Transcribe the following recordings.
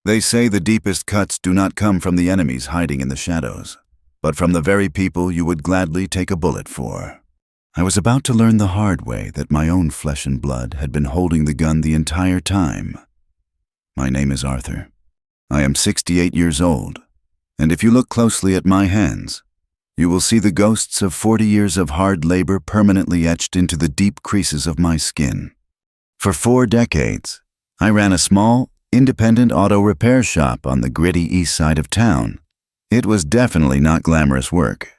They say the deepest cuts do not come from the enemies hiding in the shadows, but from the very people you would gladly take a bullet for. I was about to learn the hard way that my own flesh and blood had been holding the gun the entire time. My name is Arthur. I am 68 years old, and if you look closely at my hands, you will see the ghosts of 40 years of hard labor permanently etched into the deep creases of my skin. For 4 decades, I ran a small, independent auto repair shop on the gritty east side of town. It was definitely not glamorous work.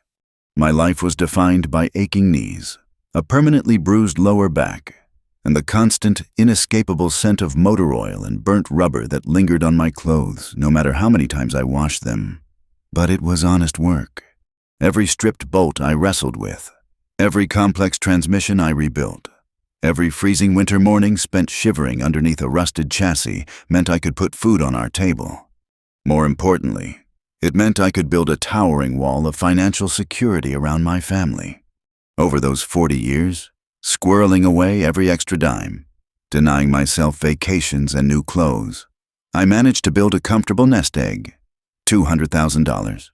My life was defined by aching knees, a permanently bruised lower back, and the constant, inescapable scent of motor oil and burnt rubber that lingered on my clothes no matter how many times I washed them. But it was honest work. Every stripped bolt I wrestled with, every complex transmission I rebuilt, every freezing winter morning spent shivering underneath a rusted chassis meant I could put food on our table. More importantly, it meant I could build a towering wall of financial security around my family. Over those 40 years, squirreling away every extra dime, denying myself vacations and new clothes, I managed to build a comfortable nest egg, $200,000.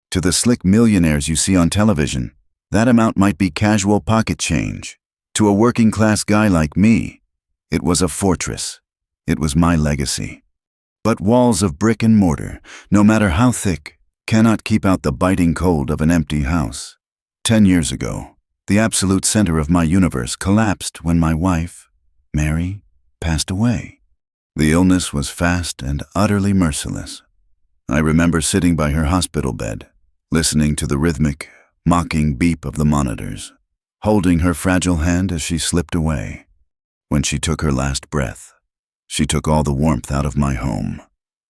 To the slick millionaires you see on television, that amount might be casual pocket change. To a working-class guy like me, it was a fortress. It was my legacy. But walls of brick and mortar, no matter how thick, cannot keep out the biting cold of an empty house. 10 years ago, the absolute center of my universe collapsed when my wife, Mary, passed away. The illness was fast and utterly merciless. I remember sitting by her hospital bed, listening to the rhythmic, mocking beep of the monitors, holding her fragile hand as she slipped away. When she took her last breath, she took all the warmth out of my home.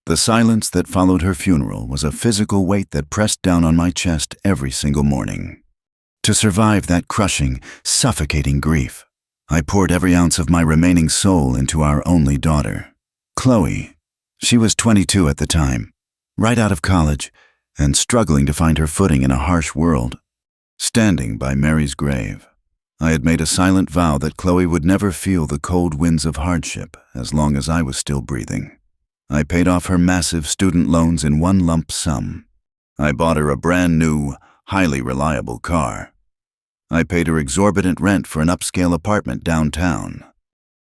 The silence that followed her funeral was a physical weight that pressed down on my chest every single morning. To survive that crushing, suffocating grief, I poured every ounce of my remaining soul into our only daughter, Chloe. She was 22 at the time, right out of college, and struggling to find her footing in a harsh world. Standing by Mary's grave, I had made a silent vow that Chloe would never feel the cold winds of hardship as long as I was still breathing. I paid off her massive student loans in one lump sum. I bought her a brand new, highly reliable car. I paid her exorbitant rent for an upscale apartment downtown.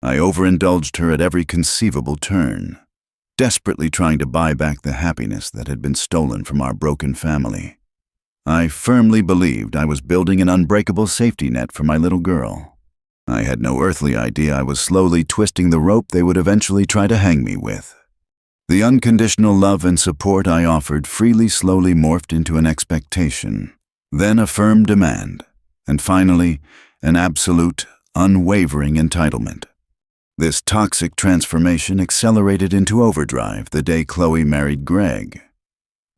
I overindulged her at every conceivable turn, desperately trying to buy back the happiness that had been stolen from our broken family. I firmly believed I was building an unbreakable safety net for my little girl. I had no earthly idea I was slowly twisting the rope they would eventually try to hang me with. The unconditional love and support I offered freely slowly morphed into an expectation, then a firm demand, and finally, an absolute, unwavering entitlement. This toxic transformation accelerated into overdrive the day Chloe married Greg.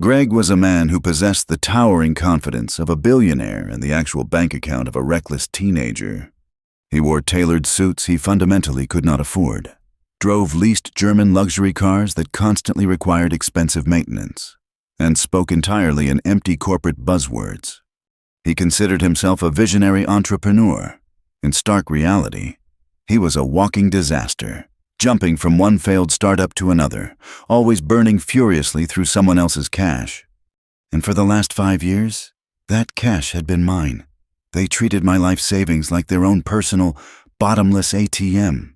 Greg was a man who possessed the towering confidence of a billionaire and the actual bank account of a reckless teenager. He wore tailored suits he fundamentally could not afford, drove leased German luxury cars that constantly required expensive maintenance, and spoke entirely in empty corporate buzzwords. He considered himself a visionary entrepreneur. In stark reality, he was a walking disaster, jumping from one failed startup to another, always burning furiously through someone else's cash. And for the last 5 years, that cash had been mine. They treated my life savings like their own personal, bottomless ATM.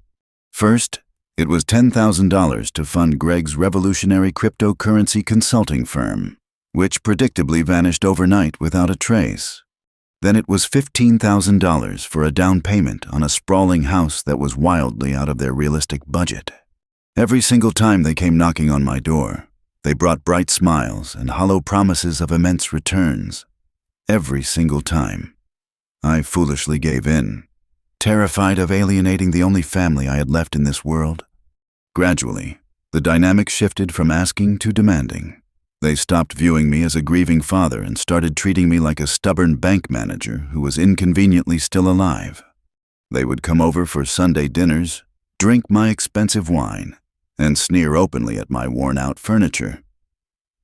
First, it was $10,000 to fund Greg's revolutionary cryptocurrency consulting firm, which predictably vanished overnight without a trace. Then it was $15,000 for a down payment on a sprawling house that was wildly out of their realistic budget. Every single time they came knocking on my door, they brought bright smiles and hollow promises of immense returns. Every single time. I foolishly gave in, terrified of alienating the only family I had left in this world. Gradually, the dynamic shifted from asking to demanding. They stopped viewing me as a grieving father and started treating me like a stubborn bank manager who was inconveniently still alive. They would come over for Sunday dinners, drink my expensive wine, and sneer openly at my worn-out furniture.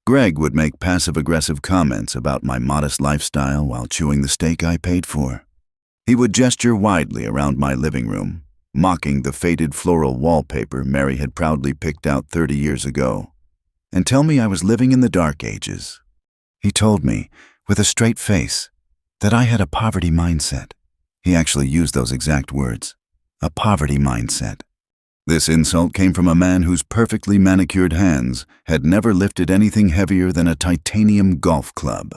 Greg would make passive-aggressive comments about my modest lifestyle while chewing the steak I paid for. He would gesture widely around my living room, mocking the faded floral wallpaper Mary had proudly picked out 30 years ago, and tell me I was living in the dark ages. He told me, with a straight face, that I had a poverty mindset. He actually used those exact words, a poverty mindset. This insult came from a man whose perfectly manicured hands had never lifted anything heavier than a titanium golf club.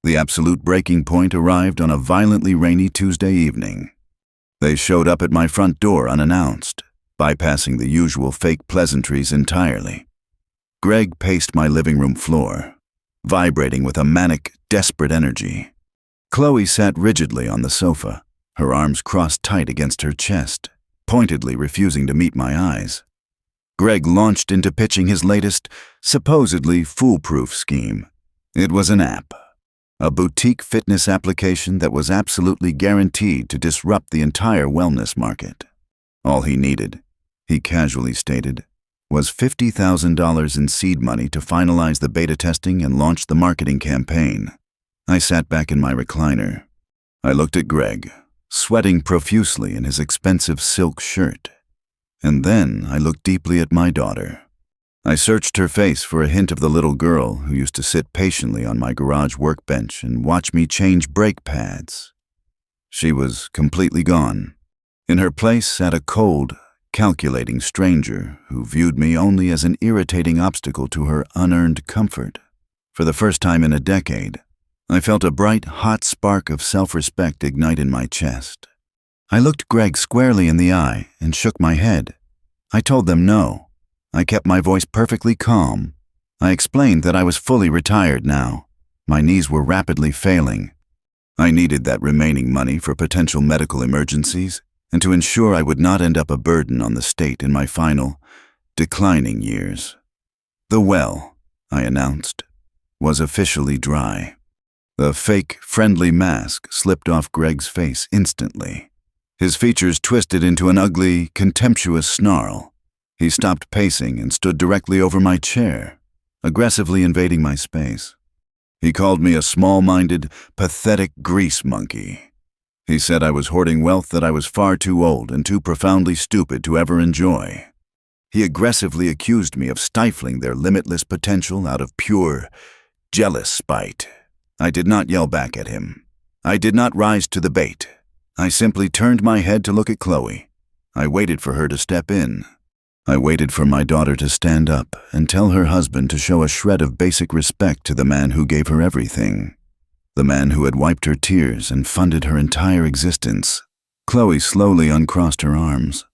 The absolute breaking point arrived on a violently rainy Tuesday evening. They showed up at my front door unannounced, bypassing the usual fake pleasantries entirely. Greg paced my living room floor, vibrating with a manic, desperate energy. Chloe sat rigidly on the sofa, her arms crossed tight against her chest, pointedly refusing to meet my eyes. Greg launched into pitching his latest, supposedly foolproof scheme. It was an app, a boutique fitness application that was absolutely guaranteed to disrupt the entire wellness market. All he needed, he casually stated, was $50,000 in seed money to finalize the beta testing and launch the marketing campaign. I sat back in my recliner. I looked at Greg, sweating profusely in his expensive silk shirt. And then I looked deeply at my daughter. I searched her face for a hint of the little girl who used to sit patiently on my garage workbench and watch me change brake pads. She was completely gone. In her place sat a cold, calculating stranger who viewed me only as an irritating obstacle to her unearned comfort. For the first time in a decade, I felt a bright, hot spark of self-respect ignite in my chest. I looked Greg squarely in the eye and shook my head. I told them no. I kept my voice perfectly calm. I explained that I was fully retired now. My knees were rapidly failing. I needed that remaining money for potential medical emergencies and to ensure I would not end up a burden on the state in my final, declining years. The well, I announced, was officially dry. The fake, friendly mask slipped off Greg's face instantly. His features twisted into an ugly, contemptuous snarl. He stopped pacing and stood directly over my chair, aggressively invading my space. He called me a small-minded, pathetic grease monkey. He said I was hoarding wealth that I was far too old and too profoundly stupid to ever enjoy. He aggressively accused me of stifling their limitless potential out of pure, jealous spite. I did not yell back at him. I did not rise to the bait. I simply turned my head to look at Chloe. I waited for her to step in. I waited for my daughter to stand up and tell her husband to show a shred of basic respect to the man who gave her everything. The man who had wiped her tears and funded her entire existence. Chloe slowly uncrossed her arms.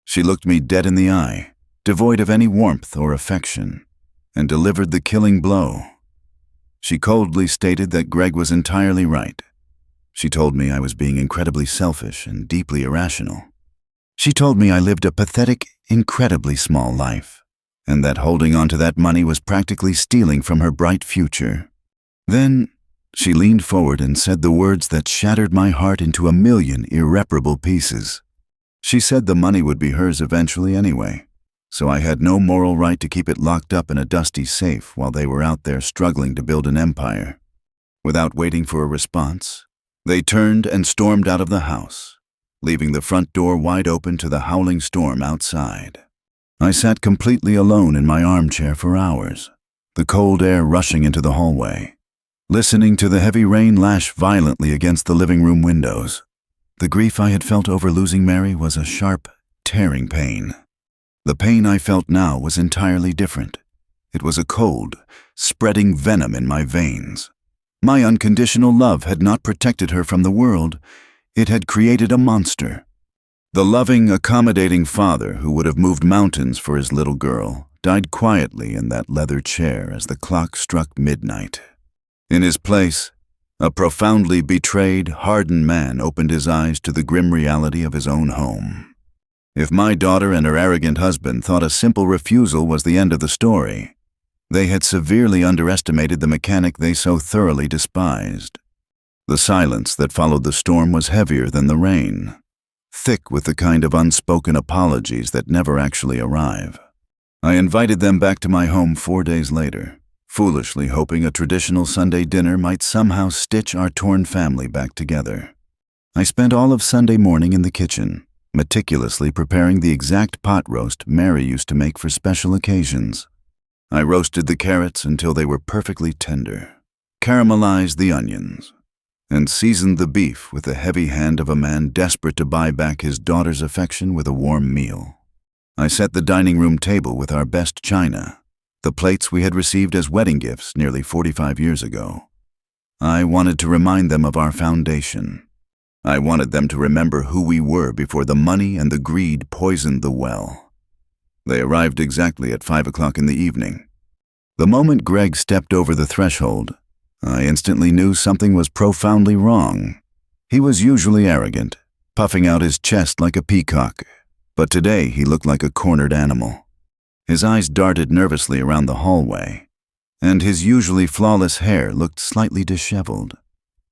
She looked me dead in the eye, devoid of any warmth or affection, and delivered the killing blow. She coldly stated that Greg was entirely right. She told me I was being incredibly selfish and deeply irrational. She told me I lived a pathetic, incredibly small life, and that holding on to that money was practically stealing from her bright future. Then she leaned forward and said the words that shattered my heart into a million irreparable pieces. She said the money would be hers eventually anyway, so I had no moral right to keep it locked up in a dusty safe while they were out there struggling to build an empire. Without waiting for a response, they turned and stormed out of the house, leaving the front door wide open to the howling storm outside. I sat completely alone in my armchair for hours, the cold air rushing into the hallway, listening to the heavy rain lash violently against the living room windows. The grief I had felt over losing Mary was a sharp, tearing pain. The pain I felt now was entirely different. It was a cold, spreading venom in my veins. My unconditional love had not protected her from the world. It had created a monster. The loving, accommodating father who would have moved mountains for his little girl died quietly in that leather chair as the clock struck midnight. In his place, a profoundly betrayed, hardened man opened his eyes to the grim reality of his own home. If my daughter and her arrogant husband thought a simple refusal was the end of the story, they had severely underestimated the mechanic they so thoroughly despised. The silence that followed the storm was heavier than the rain, thick with the kind of unspoken apologies that never actually arrive. I invited them back to my home 4 days later, foolishly hoping a traditional Sunday dinner might somehow stitch our torn family back together. I spent all of Sunday morning in the kitchen, meticulously preparing the exact pot roast Mary used to make for special occasions. I roasted the carrots until they were perfectly tender, caramelized the onions, and seasoned the beef with the heavy hand of a man desperate to buy back his daughter's affection with a warm meal. I set the dining room table with our best china, the plates we had received as wedding gifts nearly 45 years ago. I wanted to remind them of our foundation. I wanted them to remember who we were before the money and the greed poisoned the well. They arrived exactly at 5 o'clock in the evening. The moment Greg stepped over the threshold, I instantly knew something was profoundly wrong. He was usually arrogant, puffing out his chest like a peacock, but today he looked like a cornered animal. His eyes darted nervously around the hallway, and his usually flawless hair looked slightly disheveled.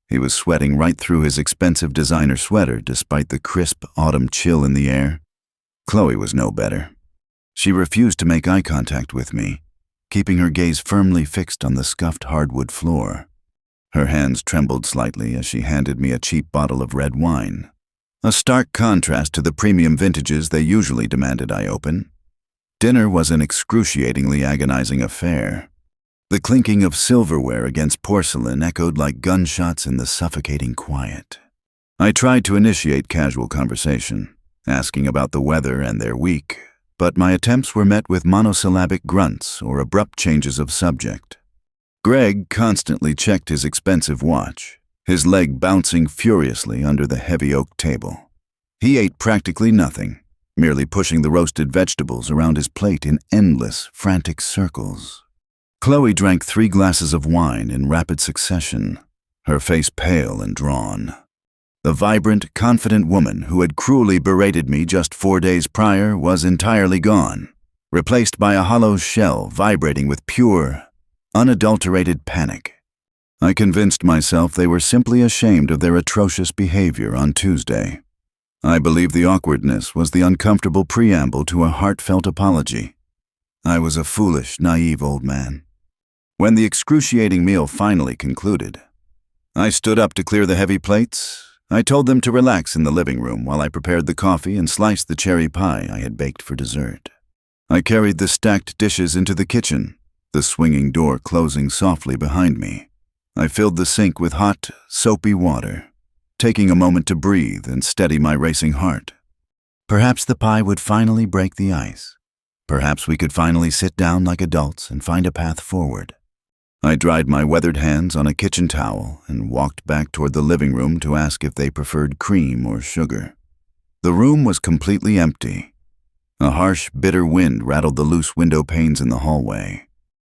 He was sweating right through his expensive designer sweater despite the crisp autumn chill in the air. Chloe was no better. She refused to make eye contact with me, keeping her gaze firmly fixed on the scuffed hardwood floor. Her hands trembled slightly as she handed me a cheap bottle of red wine, a stark contrast to the premium vintages they usually demanded I open. Dinner was an excruciatingly agonizing affair. The clinking of silverware against porcelain echoed like gunshots in the suffocating quiet. I tried to initiate casual conversation, asking about the weather and their week, but my attempts were met with monosyllabic grunts or abrupt changes of subject. Greg constantly checked his expensive watch, his leg bouncing furiously under the heavy oak table. He ate practically nothing, merely pushing the roasted vegetables around his plate in endless, frantic circles. Chloe drank 3 glasses of wine in rapid succession, her face pale and drawn. The vibrant, confident woman who had cruelly berated me just 4 days prior was entirely gone, replaced by a hollow shell vibrating with pure, unadulterated panic. I convinced myself they were simply ashamed of their atrocious behavior on Tuesday. I believe the awkwardness was the uncomfortable preamble to a heartfelt apology. I was a foolish, naive old man. When the excruciating meal finally concluded, I stood up to clear the heavy plates. I told them to relax in the living room while I prepared the coffee and sliced the cherry pie I had baked for dessert. I carried the stacked dishes into the kitchen, the swinging door closing softly behind me. I filled the sink with hot, soapy water, taking a moment to breathe and steady my racing heart. Perhaps the pie would finally break the ice. Perhaps we could finally sit down like adults and find a path forward. I dried my weathered hands on a kitchen towel and walked back toward the living room to ask if they preferred cream or sugar. The room was completely empty. A harsh, bitter wind rattled the loose window panes in the hallway.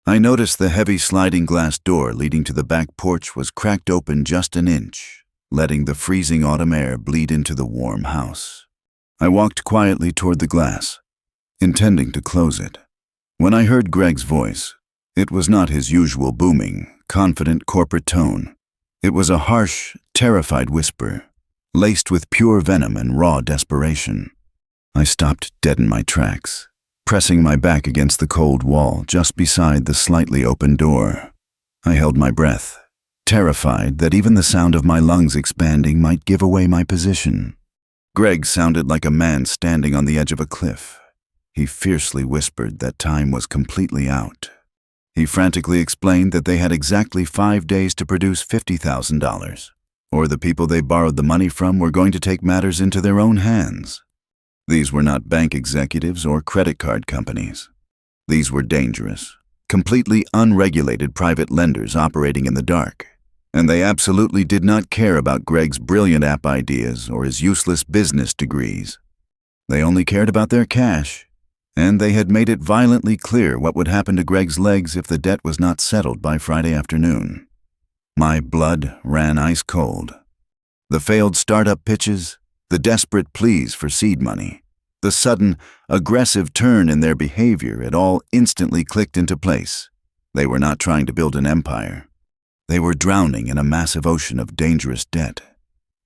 I noticed the heavy sliding glass door leading to the back porch was cracked open just an inch, letting the freezing autumn air bleed into the warm house. I walked quietly toward the glass, intending to close it. When I heard Greg's voice, it was not his usual booming, confident corporate tone. It was a harsh, terrified whisper, laced with pure venom and raw desperation. I stopped dead in my tracks, pressing my back against the cold wall just beside the slightly open door. I held my breath, terrified that even the sound of my lungs expanding might give away my position. Greg sounded like a man standing on the edge of a cliff. He fiercely whispered that time was completely out. He frantically explained that they had exactly 5 days to produce $50,000, or the people they borrowed the money from were going to take matters into their own hands. These were not bank executives or credit card companies. These were dangerous, completely unregulated private lenders operating in the dark, and they absolutely did not care about Greg's brilliant app ideas or his useless business degrees. They only cared about their cash, and they had made it violently clear what would happen to Greg's legs if the debt was not settled by Friday afternoon. My blood ran ice cold. The failed startup pitches, the desperate pleas for seed money, the sudden, aggressive turn in their behavior, it all instantly clicked into place. They were not trying to build an empire. They were drowning in a massive ocean of dangerous debt,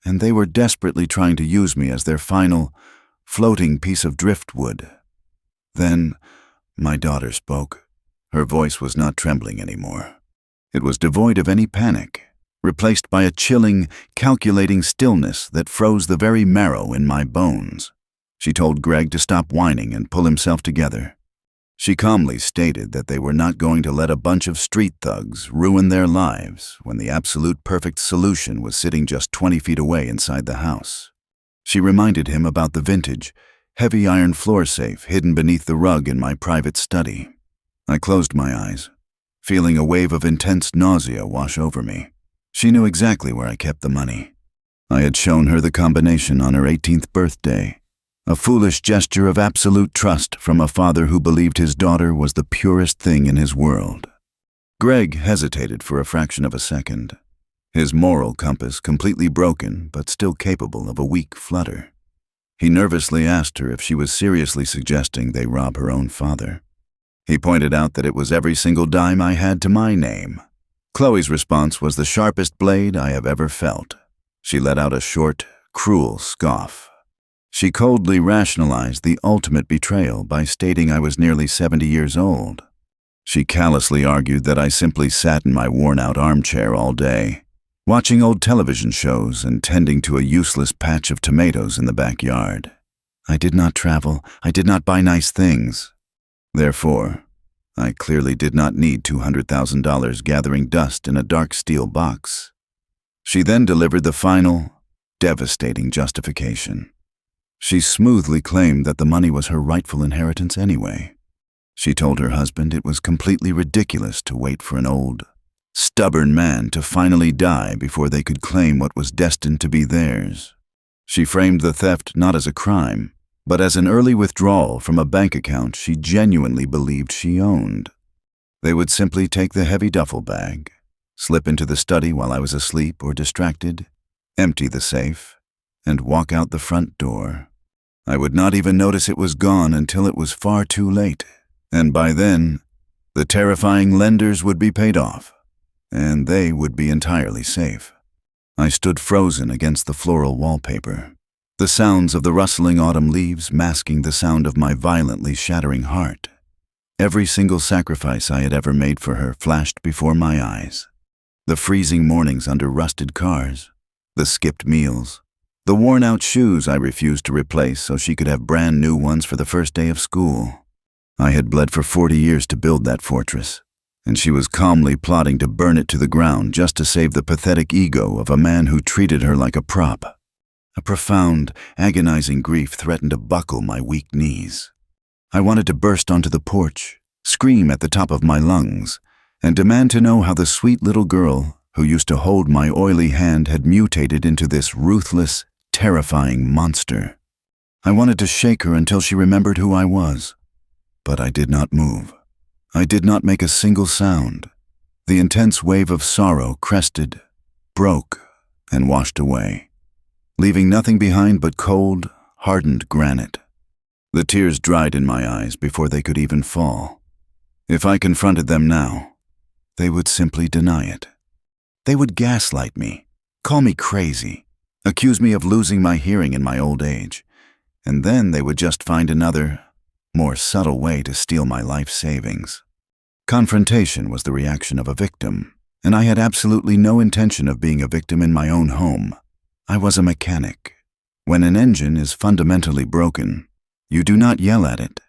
and they were desperately trying to use me as their final, floating piece of driftwood. Then, my daughter spoke. Her voice was not trembling anymore. It was devoid of any panic, replaced by a chilling, calculating stillness that froze the very marrow in my bones. She told Greg to stop whining and pull himself together. She calmly stated that they were not going to let a bunch of street thugs ruin their lives when the absolute perfect solution was sitting just 20 feet away inside the house. She reminded him about the vintage, heavy iron floor safe hidden beneath the rug in my private study. I closed my eyes, feeling a wave of intense nausea wash over me. She knew exactly where I kept the money. I had shown her the combination on her 18th birthday, a foolish gesture of absolute trust from a father who believed his daughter was the purest thing in his world. Greg hesitated for a fraction of a second, his moral compass completely broken but still capable of a weak flutter. He nervously asked her if she was seriously suggesting they rob her own father. He pointed out that it was every single dime I had to my name. Chloe's response was the sharpest blade I have ever felt. She let out a short, cruel scoff. She coldly rationalized the ultimate betrayal by stating I was nearly 70 years old. She callously argued that I simply sat in my worn-out armchair all day, watching old television shows and tending to a useless patch of tomatoes in the backyard. I did not travel. I did not buy nice things. Therefore, I clearly did not need $200,000 gathering dust in a dark steel box. She then delivered the final, devastating justification. She smoothly claimed that the money was her rightful inheritance anyway. She told her husband it was completely ridiculous to wait for an old, stubborn man to finally die before they could claim what was destined to be theirs. She framed the theft not as a crime, but as an early withdrawal from a bank account she genuinely believed she owned. They would simply take the heavy duffel bag, slip into the study while I was asleep or distracted, empty the safe, and walk out the front door. I would not even notice it was gone until it was far too late, and by then, the terrifying lenders would be paid off, and they would be entirely safe. I stood frozen against the floral wallpaper, the sounds of the rustling autumn leaves masking the sound of my violently shattering heart. Every single sacrifice I had ever made for her flashed before my eyes. The freezing mornings under rusted cars, the skipped meals, the worn-out shoes I refused to replace so she could have brand new ones for the first day of school. I had bled for 40 years to build that fortress, and she was calmly plotting to burn it to the ground just to save the pathetic ego of a man who treated her like a prop. A profound, agonizing grief threatened to buckle my weak knees. I wanted to burst onto the porch, scream at the top of my lungs, and demand to know how the sweet little girl who used to hold my oily hand had mutated into this ruthless, terrifying monster. I wanted to shake her until she remembered who I was, but I did not move. I did not make a single sound. The intense wave of sorrow crested, broke, and washed away, leaving nothing behind but cold, hardened granite. The tears dried in my eyes before they could even fall. If I confronted them now, they would simply deny it. They would gaslight me, call me crazy, accuse me of losing my hearing in my old age, and then they would just find another, more subtle way to steal my life savings. Confrontation was the reaction of a victim, and I had absolutely no intention of being a victim in my own home. I was a mechanic. When an engine is fundamentally broken, you do not yell at it.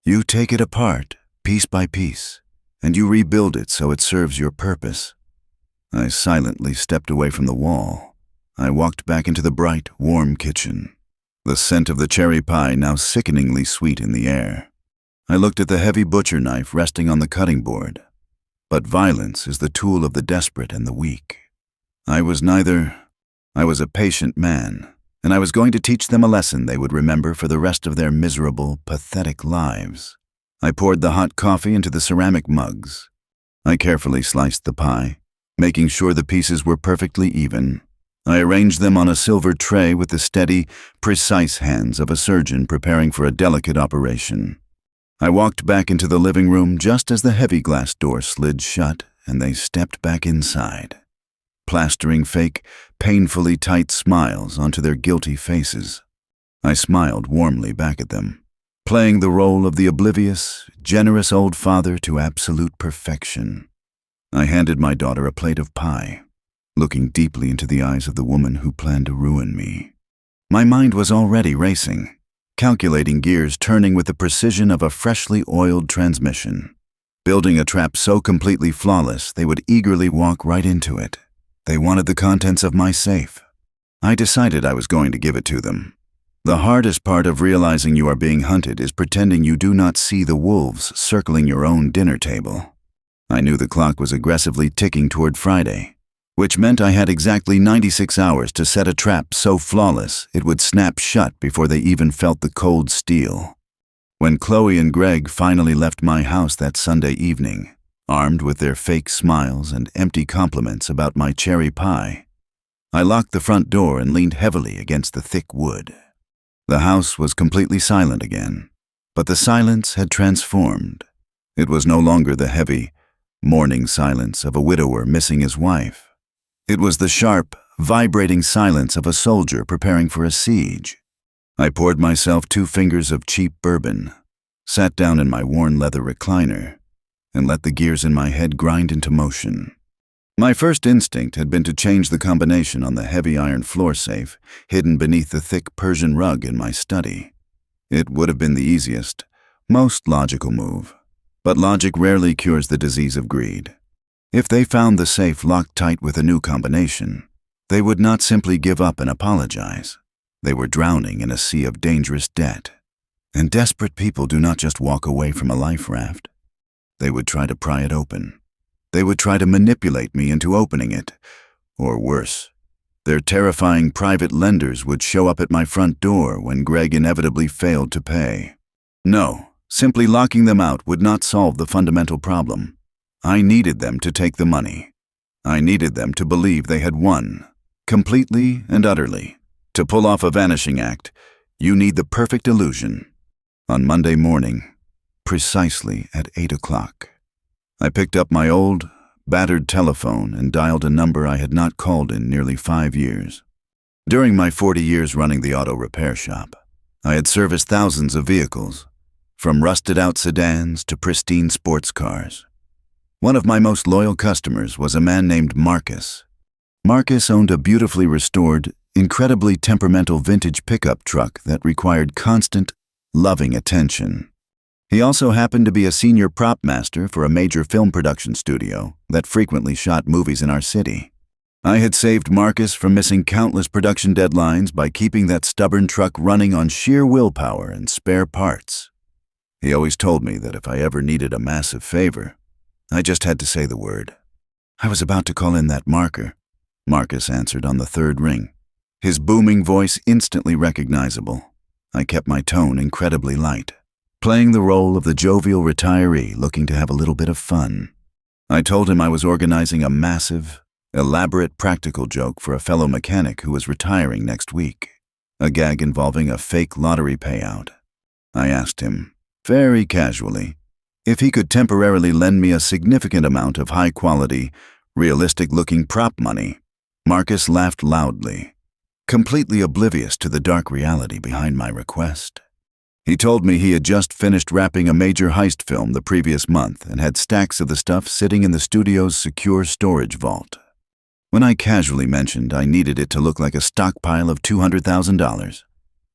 You take it apart, piece by piece, and you rebuild it so it serves your purpose. I silently stepped away from the wall. I walked back into the bright, warm kitchen, the scent of the cherry pie now sickeningly sweet in the air. I looked at the heavy butcher knife resting on the cutting board. But violence is the tool of the desperate and the weak. I was neither. I was a patient man, and I was going to teach them a lesson they would remember for the rest of their miserable, pathetic lives. I poured the hot coffee into the ceramic mugs. I carefully sliced the pie, making sure the pieces were perfectly even. I arranged them on a silver tray with the steady, precise hands of a surgeon preparing for a delicate operation. I walked back into the living room just as the heavy glass door slid shut and they stepped back inside, plastering fake, painfully tight smiles onto their guilty faces. I smiled warmly back at them, playing the role of the oblivious, generous old father to absolute perfection. I handed my daughter a plate of pie, looking deeply into the eyes of the woman who planned to ruin me. My mind was already racing. calculating gears turning with the precision of a freshly oiled transmission. Building a trap so completely flawless they would eagerly walk right into it. They wanted the contents of my safe. I decided I was going to give it to them. The hardest part of realizing you are being hunted is pretending you do not see the wolves circling your own dinner table. I knew the clock was aggressively ticking toward Friday, which meant I had exactly 96 hours to set a trap so flawless it would snap shut before they even felt the cold steel. When Chloe and Greg finally left my house that Sunday evening, armed with their fake smiles and empty compliments about my cherry pie, I locked the front door and leaned heavily against the thick wood. The house was completely silent again, but the silence had transformed. It was no longer the heavy, mourning silence of a widower missing his wife. It was the sharp, vibrating silence of a soldier preparing for a siege. I poured myself 2 fingers of cheap bourbon, sat down in my worn leather recliner, and let the gears in my head grind into motion. My first instinct had been to change the combination on the heavy iron floor safe hidden beneath the thick Persian rug in my study. It would have been the easiest, most logical move, but logic rarely cures the disease of greed. If they found the safe locked tight with a new combination, they would not simply give up and apologize. They were drowning in a sea of dangerous debt. And desperate people do not just walk away from a life raft. They would try to pry it open. They would try to manipulate me into opening it. Or worse, their terrifying private lenders would show up at my front door when Greg inevitably failed to pay. No, simply locking them out would not solve the fundamental problem. I needed them to take the money. I needed them to believe they had won, completely and utterly. To pull off a vanishing act, you need the perfect illusion. On Monday morning, precisely at 8 o'clock, I picked up my old, battered telephone and dialed a number I had not called in nearly 5 years. During my 40 years running the auto repair shop, I had serviced thousands of vehicles, from rusted-out sedans to pristine sports cars. One of my most loyal customers was a man named Marcus. Marcus owned a beautifully restored, incredibly temperamental vintage pickup truck that required constant, loving attention. He also happened to be a senior prop master for a major film production studio that frequently shot movies in our city. I had saved Marcus from missing countless production deadlines by keeping that stubborn truck running on sheer willpower and spare parts. He always told me that if I ever needed a massive favor, I just had to say the word. I was about to call in that marker. Marcus answered on the 3rd ring, his booming voice instantly recognizable. I kept my tone incredibly light, playing the role of the jovial retiree looking to have a little bit of fun. I told him I was organizing a massive, elaborate practical joke for a fellow mechanic who was retiring next week, a gag involving a fake lottery payout. I asked him, very casually, if he could temporarily lend me a significant amount of high-quality, realistic-looking prop money. Marcus laughed loudly, completely oblivious to the dark reality behind my request. He told me he had just finished wrapping a major heist film the previous month and had stacks of the stuff sitting in the studio's secure storage vault. When I casually mentioned I needed it to look like a stockpile of $200,000,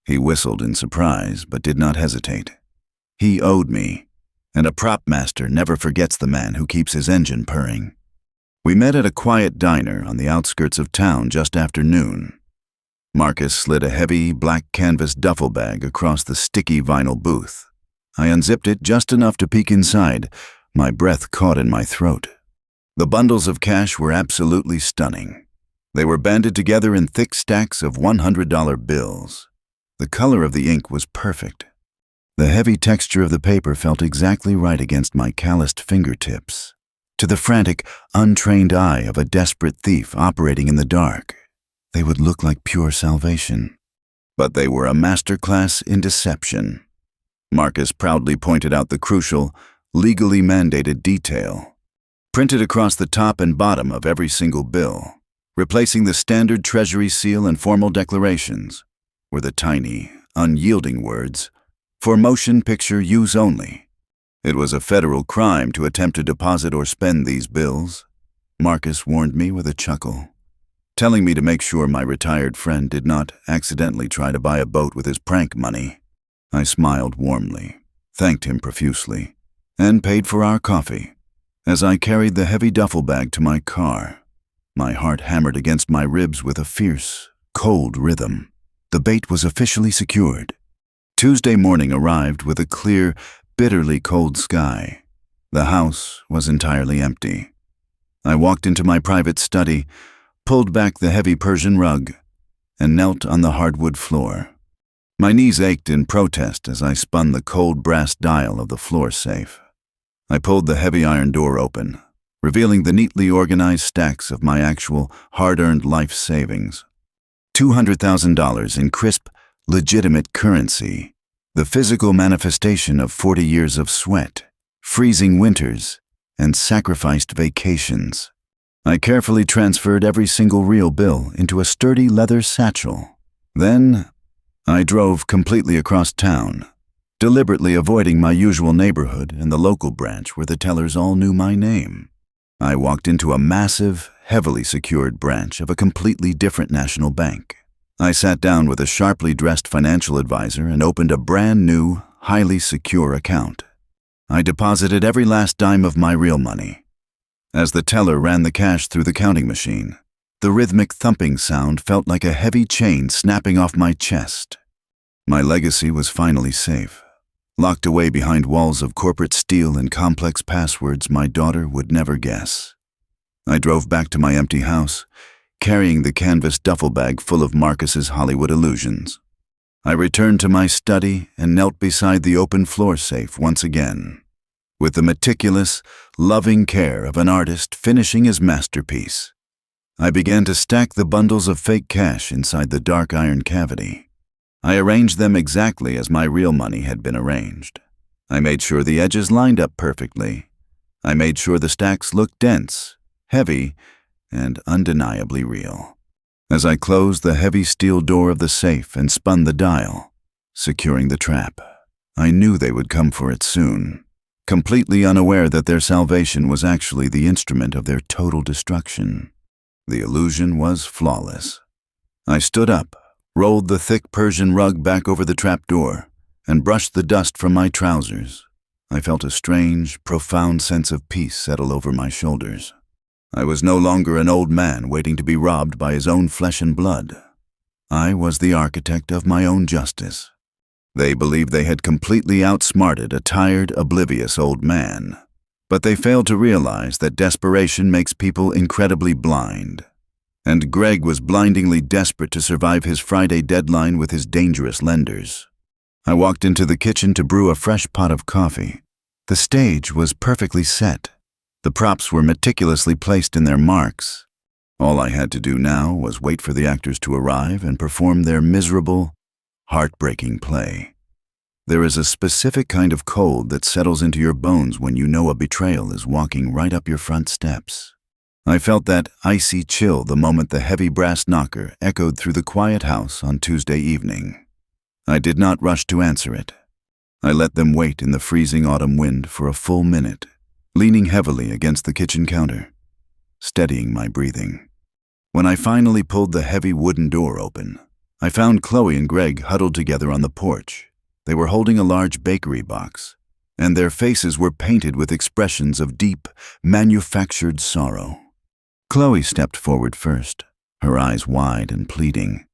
he whistled in surprise but did not hesitate. He owed me, and a prop master never forgets the man who keeps his engine purring. We met at a quiet diner on the outskirts of town just after noon. Marcus slid a heavy, black canvas duffel bag across the sticky vinyl booth. I unzipped it just enough to peek inside, my breath caught in my throat. The bundles of cash were absolutely stunning. They were banded together in thick stacks of $100 bills. The color of the ink was perfect. The heavy texture of the paper felt exactly right against my calloused fingertips. To the frantic, untrained eye of a desperate thief operating in the dark, they would look like pure salvation. But they were a masterclass in deception. Marcus proudly pointed out the crucial, legally mandated detail. Printed across the top and bottom of every single bill, replacing the standard treasury seal and formal declarations, were the tiny, unyielding words, "For motion picture use only." It was a federal crime to attempt to deposit or spend these bills, Marcus warned me with a chuckle, telling me to make sure my retired friend did not accidentally try to buy a boat with his prank money. I smiled warmly, thanked him profusely, and paid for our coffee. As I carried the heavy duffel bag to my car, my heart hammered against my ribs with a fierce, cold rhythm. The bait was officially secured. Tuesday morning arrived with a clear, bitterly cold sky. The house was entirely empty. I walked into my private study, pulled back the heavy Persian rug, and knelt on the hardwood floor. My knees ached in protest as I spun the cold brass dial of the floor safe. I pulled the heavy iron door open, revealing the neatly organized stacks of my actual, hard-earned life savings. $200,000 in crisp, legitimate currency, the physical manifestation of 40 years of sweat, freezing winters, and sacrificed vacations. I carefully transferred every single real bill into a sturdy leather satchel. Then, I drove completely across town, deliberately avoiding my usual neighborhood and the local branch where the tellers all knew my name. I walked into a massive, heavily secured branch of a completely different national bank. I sat down with a sharply dressed financial advisor and opened a brand new, highly secure account. I deposited every last dime of my real money. As the teller ran the cash through the counting machine, the rhythmic thumping sound felt like a heavy chain snapping off my chest. My legacy was finally safe, locked away behind walls of corporate steel and complex passwords my daughter would never guess. I drove back to my empty house, carrying the canvas duffel bag full of Marcus's Hollywood illusions. I returned to my study and knelt beside the open floor safe once again, with the meticulous, loving care of an artist finishing his masterpiece. I began to stack the bundles of fake cash inside the dark iron cavity. I arranged them exactly as my real money had been arranged. I made sure the edges lined up perfectly. I made sure the stacks looked dense, heavy, and undeniably real. As I closed the heavy steel door of the safe and spun the dial, securing the trap, I knew they would come for it soon, completely unaware that their salvation was actually the instrument of their total destruction. The illusion was flawless. I stood up, rolled the thick Persian rug back over the trapdoor, and brushed the dust from my trousers. I felt a strange, profound sense of peace settle over my shoulders. I was no longer an old man waiting to be robbed by his own flesh and blood. I was the architect of my own justice. They believed they had completely outsmarted a tired, oblivious old man. But they failed to realize that desperation makes people incredibly blind. And Greg was blindingly desperate to survive his Friday deadline with his dangerous lenders. I walked into the kitchen to brew a fresh pot of coffee. The stage was perfectly set. The props were meticulously placed in their marks. All I had to do now was wait for the actors to arrive and perform their miserable, heartbreaking play. There is a specific kind of cold that settles into your bones when you know a betrayal is walking right up your front steps. I felt that icy chill the moment the heavy brass knocker echoed through the quiet house on Tuesday evening. I did not rush to answer it. I let them wait in the freezing autumn wind for a full minute, leaning heavily against the kitchen counter, steadying my breathing. When I finally pulled the heavy wooden door open, I found Chloe and Greg huddled together on the porch. They were holding a large bakery box, and their faces were painted with expressions of deep, manufactured sorrow. Chloe stepped forward first, her eyes wide and pleading,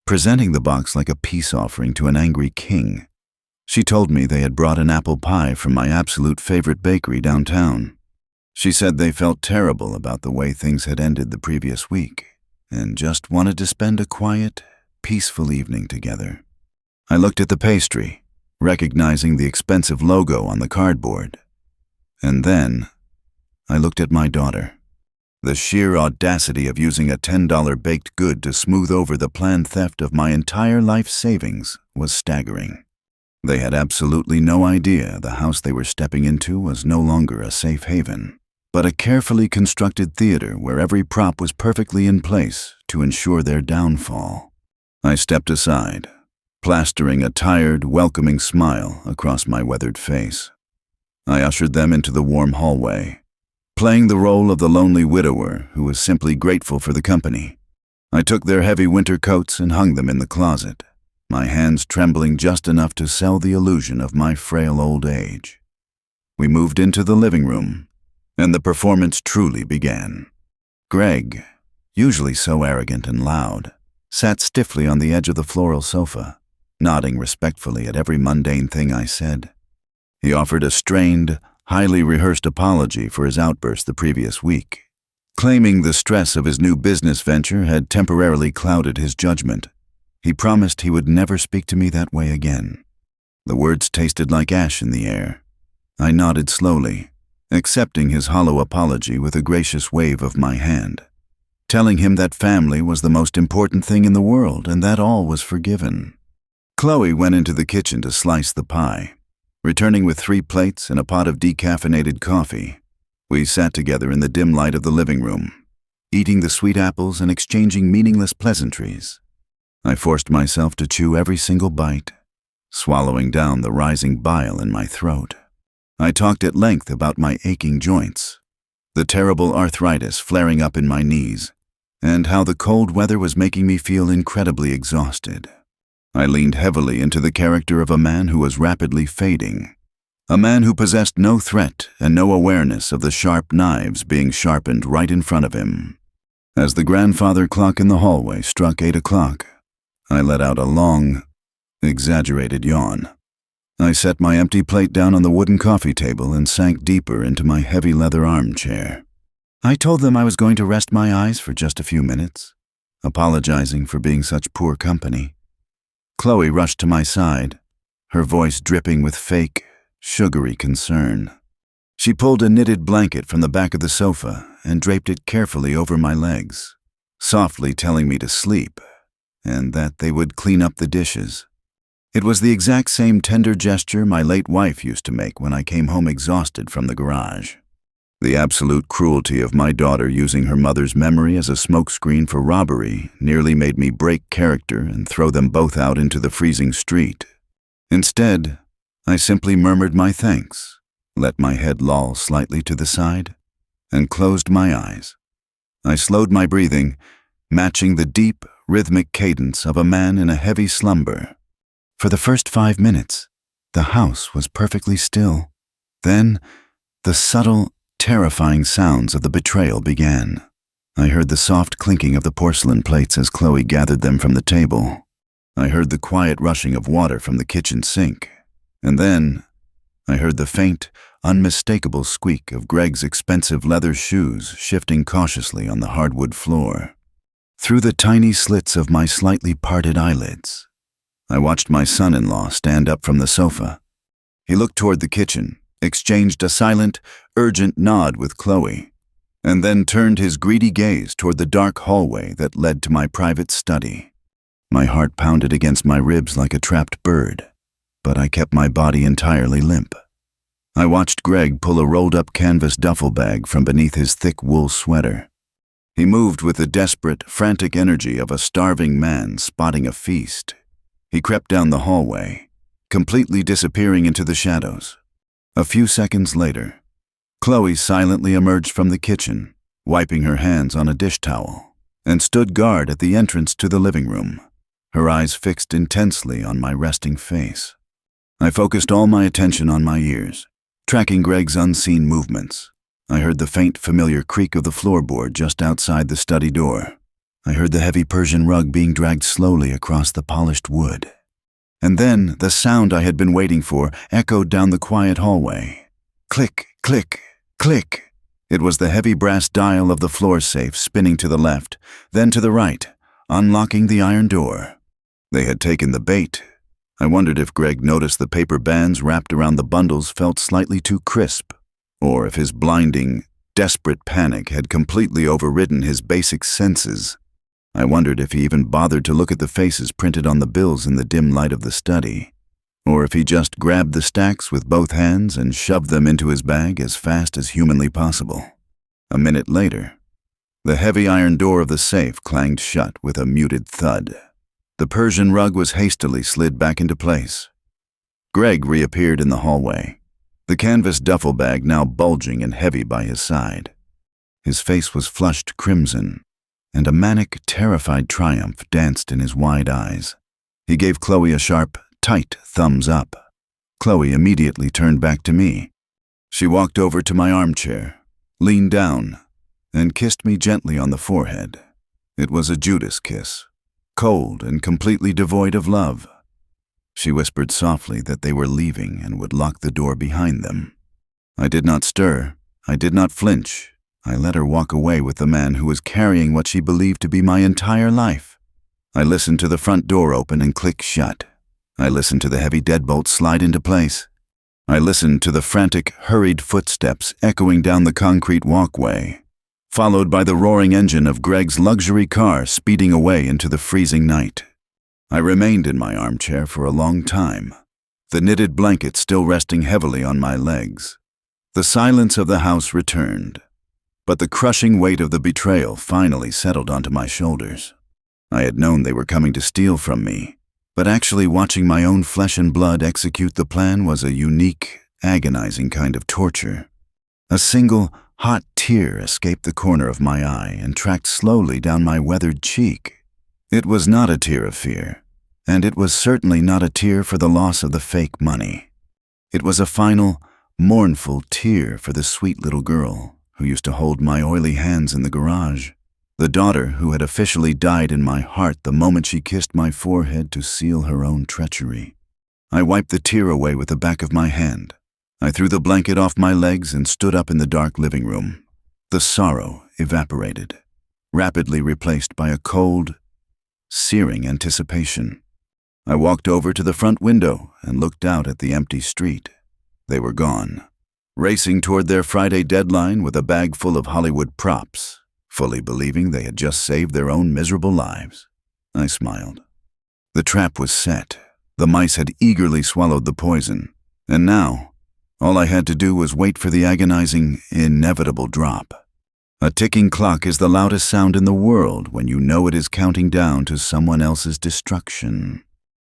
presenting the box like a peace offering to an angry king. She told me they had brought an apple pie from my absolute favorite bakery downtown. She said they felt terrible about the way things had ended the previous week, and just wanted to spend a quiet, peaceful evening together. I looked at the pastry, recognizing the expensive logo on the cardboard. And then, I looked at my daughter. The sheer audacity of using a $10 baked good to smooth over the planned theft of my entire life savings was staggering. They had absolutely no idea the house they were stepping into was no longer a safe haven, but a carefully constructed theater where every prop was perfectly in place to ensure their downfall. I stepped aside, plastering a tired, welcoming smile across my weathered face. I ushered them into the warm hallway, playing the role of the lonely widower who was simply grateful for the company. I took their heavy winter coats and hung them in the closet, my hands trembling just enough to sell the illusion of my frail old age. We moved into the living room, and the performance truly began. Greg, usually so arrogant and loud, sat stiffly on the edge of the floral sofa, nodding respectfully at every mundane thing I said. He offered a strained, highly rehearsed apology for his outburst the previous week, claiming the stress of his new business venture had temporarily clouded his judgment. He promised he would never speak to me that way again. The words tasted like ash in the air. I nodded slowly, accepting his hollow apology with a gracious wave of my hand, telling him that family was the most important thing in the world and that all was forgiven. Chloe went into the kitchen to slice the pie, returning with 3 plates and a pot of decaffeinated coffee. We sat together in the dim light of the living room, eating the sweet apples and exchanging meaningless pleasantries. I forced myself to chew every single bite, swallowing down the rising bile in my throat. I talked at length about my aching joints, the terrible arthritis flaring up in my knees, and how the cold weather was making me feel incredibly exhausted. I leaned heavily into the character of a man who was rapidly fading, a man who possessed no threat and no awareness of the sharp knives being sharpened right in front of him. As the grandfather clock in the hallway struck 8 o'clock, I let out a long, exaggerated yawn. I set my empty plate down on the wooden coffee table and sank deeper into my heavy leather armchair. I told them I was going to rest my eyes for just a few minutes, apologizing for being such poor company. Chloe rushed to my side, her voice dripping with fake, sugary concern. She pulled a knitted blanket from the back of the sofa and draped it carefully over my legs, softly telling me to sleep, and that they would clean up the dishes. It was the exact same tender gesture my late wife used to make when I came home exhausted from the garage. The absolute cruelty of my daughter using her mother's memory as a smokescreen for robbery nearly made me break character and throw them both out into the freezing street. Instead, I simply murmured my thanks, let my head loll slightly to the side, and closed my eyes. I slowed my breathing, matching the deep, rhythmic cadence of a man in a heavy slumber. For the first 5 minutes, the house was perfectly still. Then, the subtle, terrifying sounds of the betrayal began. I heard the soft clinking of the porcelain plates as Chloe gathered them from the table. I heard the quiet rushing of water from the kitchen sink. And then, I heard the faint, unmistakable squeak of Greg's expensive leather shoes shifting cautiously on the hardwood floor. Through the tiny slits of my slightly parted eyelids, I watched my son-in-law stand up from the sofa. He looked toward the kitchen, exchanged a silent, urgent nod with Chloe, and then turned his greedy gaze toward the dark hallway that led to my private study. My heart pounded against my ribs like a trapped bird, but I kept my body entirely limp. I watched Greg pull a rolled-up canvas duffel bag from beneath his thick wool sweater. He moved with the desperate, frantic energy of a starving man spotting a feast. He crept down the hallway, completely disappearing into the shadows. A few seconds later, Chloe silently emerged from the kitchen, wiping her hands on a dish towel, and stood guard at the entrance to the living room, her eyes fixed intensely on my resting face. I focused all my attention on my ears, tracking Greg's unseen movements. I heard the faint, familiar creak of the floorboard just outside the study door. I heard the heavy Persian rug being dragged slowly across the polished wood. And then the sound I had been waiting for echoed down the quiet hallway. Click, click, click. It was the heavy brass dial of the floor safe spinning to the left, then to the right, unlocking the iron door. They had taken the bait. I wondered if Greg noticed the paper bands wrapped around the bundles felt slightly too crisp, or if his blinding, desperate panic had completely overridden his basic senses. I wondered if he even bothered to look at the faces printed on the bills in the dim light of the study, or if he just grabbed the stacks with both hands and shoved them into his bag as fast as humanly possible. A minute later, the heavy iron door of the safe clanged shut with a muted thud. The Persian rug was hastily slid back into place. Greg reappeared in the hallway, the canvas duffel bag now bulging and heavy by his side. His face was flushed crimson, and a manic, terrified triumph danced in his wide eyes. He gave Chloe a sharp, tight thumbs up. Chloe immediately turned back to me. She walked over to my armchair, leaned down, and kissed me gently on the forehead. It was a Judas kiss, cold and completely devoid of love. She whispered softly that they were leaving and would lock the door behind them. I did not stir. I did not flinch. I let her walk away with the man who was carrying what she believed to be my entire life. I listened to the front door open and click shut. I listened to the heavy deadbolt slide into place. I listened to the frantic, hurried footsteps echoing down the concrete walkway, followed by the roaring engine of Greg's luxury car speeding away into the freezing night. I remained in my armchair for a long time, the knitted blanket still resting heavily on my legs. The silence of the house returned, but the crushing weight of the betrayal finally settled onto my shoulders. I had known they were coming to steal from me, but actually watching my own flesh and blood execute the plan was a unique, agonizing kind of torture. A single, hot tear escaped the corner of my eye and tracked slowly down my weathered cheek. It was not a tear of fear, and it was certainly not a tear for the loss of the fake money. It was a final, mournful tear for the sweet little girl who used to hold my oily hands in the garage, the daughter who had officially died in my heart the moment she kissed my forehead to seal her own treachery. I wiped the tear away with the back of my hand. I threw the blanket off my legs and stood up in the dark living room. The sorrow evaporated, rapidly replaced by a cold, searing anticipation. I walked over to the front window and looked out at the empty street. They were gone, racing toward their Friday deadline with a bag full of Hollywood props, fully believing they had just saved their own miserable lives. I smiled. The trap was set. The mice had eagerly swallowed the poison, and now, all I had to do was wait for the agonizing, inevitable drop. A ticking clock is the loudest sound in the world when you know it is counting down to someone else's destruction.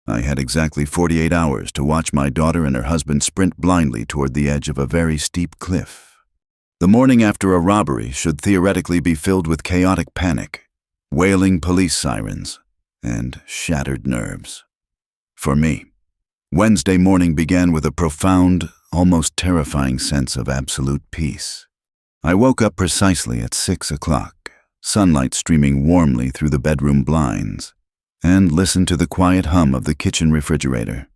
I had exactly 48 hours to watch my daughter and her husband sprint blindly toward the edge of a very steep cliff. The morning after a robbery should theoretically be filled with chaotic panic, wailing police sirens, and shattered nerves. For me, Wednesday morning began with a profound, almost terrifying sense of absolute peace. I woke up precisely at 6 o'clock, sunlight streaming warmly through the bedroom blinds, and listened to the quiet hum of the kitchen refrigerator.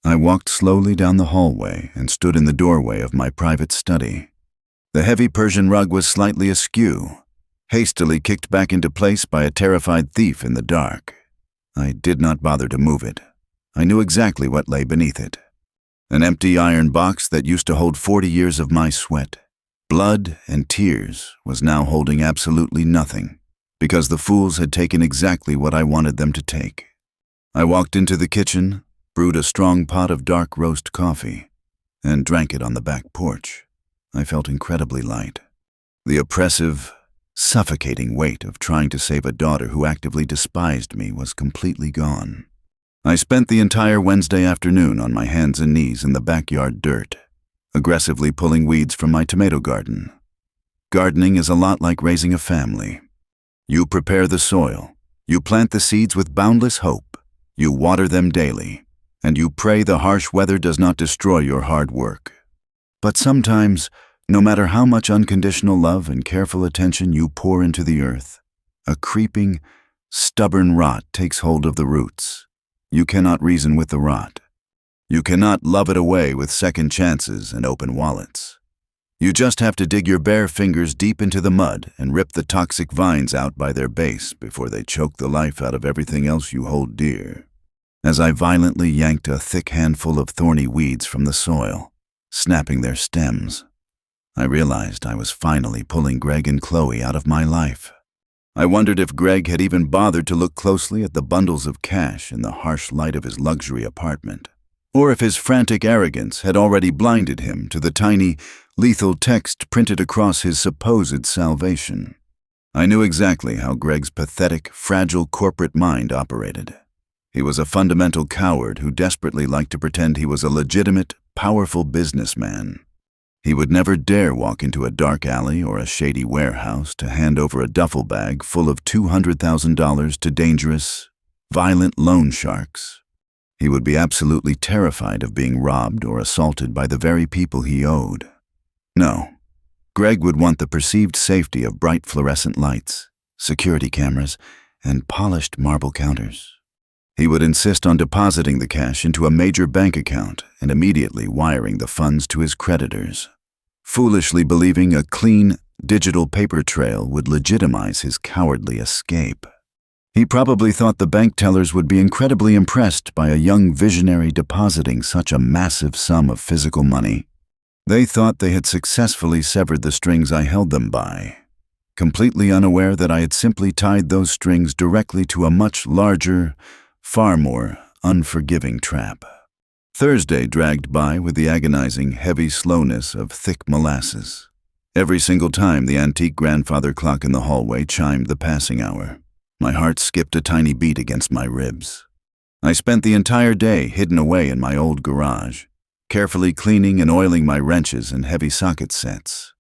I walked slowly down the hallway and stood in the doorway of my private study. The heavy Persian rug was slightly askew, hastily kicked back into place by a terrified thief in the dark. I did not bother to move it. I knew exactly what lay beneath it. An empty iron box that used to hold 40 years of my sweat, blood, and tears was now holding absolutely nothing, because the fools had taken exactly what I wanted them to take. I walked into the kitchen, brewed a strong pot of dark roast coffee, and drank it on the back porch. I felt incredibly light. The oppressive, suffocating weight of trying to save a daughter who actively despised me was completely gone. I spent the entire Wednesday afternoon on my hands and knees in the backyard dirt, aggressively pulling weeds from my tomato garden. Gardening is a lot like raising a family. You prepare the soil, you plant the seeds with boundless hope, you water them daily, and you pray the harsh weather does not destroy your hard work. But sometimes, no matter how much unconditional love and careful attention you pour into the earth, a creeping, stubborn rot takes hold of the roots. You cannot reason with the rot. You cannot love it away with second chances and open wallets. You just have to dig your bare fingers deep into the mud and rip the toxic vines out by their base before they choke the life out of everything else you hold dear. As I violently yanked a thick handful of thorny weeds from the soil, snapping their stems, I realized I was finally pulling Greg and Chloe out of my life. I wondered if Greg had even bothered to look closely at the bundles of cash in the harsh light of his luxury apartment, or if his frantic arrogance had already blinded him to the tiny, lethal text printed across his supposed salvation. I knew exactly how Greg's pathetic, fragile corporate mind operated. He was a fundamental coward who desperately liked to pretend he was a legitimate, powerful businessman. He would never dare walk into a dark alley or a shady warehouse to hand over a duffel bag full of $200,000 to dangerous, violent loan sharks. He would be absolutely terrified of being robbed or assaulted by the very people he owed. No, Greg would want the perceived safety of bright fluorescent lights, security cameras, and polished marble counters. He would insist on depositing the cash into a major bank account and immediately wiring the funds to his creditors, foolishly believing a clean, digital paper trail would legitimize his cowardly escape. He probably thought the bank tellers would be incredibly impressed by a young visionary depositing such a massive sum of physical money. They thought they had successfully severed the strings I held them by, completely unaware that I had simply tied those strings directly to a much larger, far more unforgiving trap. Thursday dragged by with the agonizing, heavy slowness of thick molasses. Every single time the antique grandfather clock in the hallway chimed the passing hour, my heart skipped a tiny beat against my ribs. I spent the entire day hidden away in my old garage, carefully cleaning and oiling my wrenches and heavy socket sets.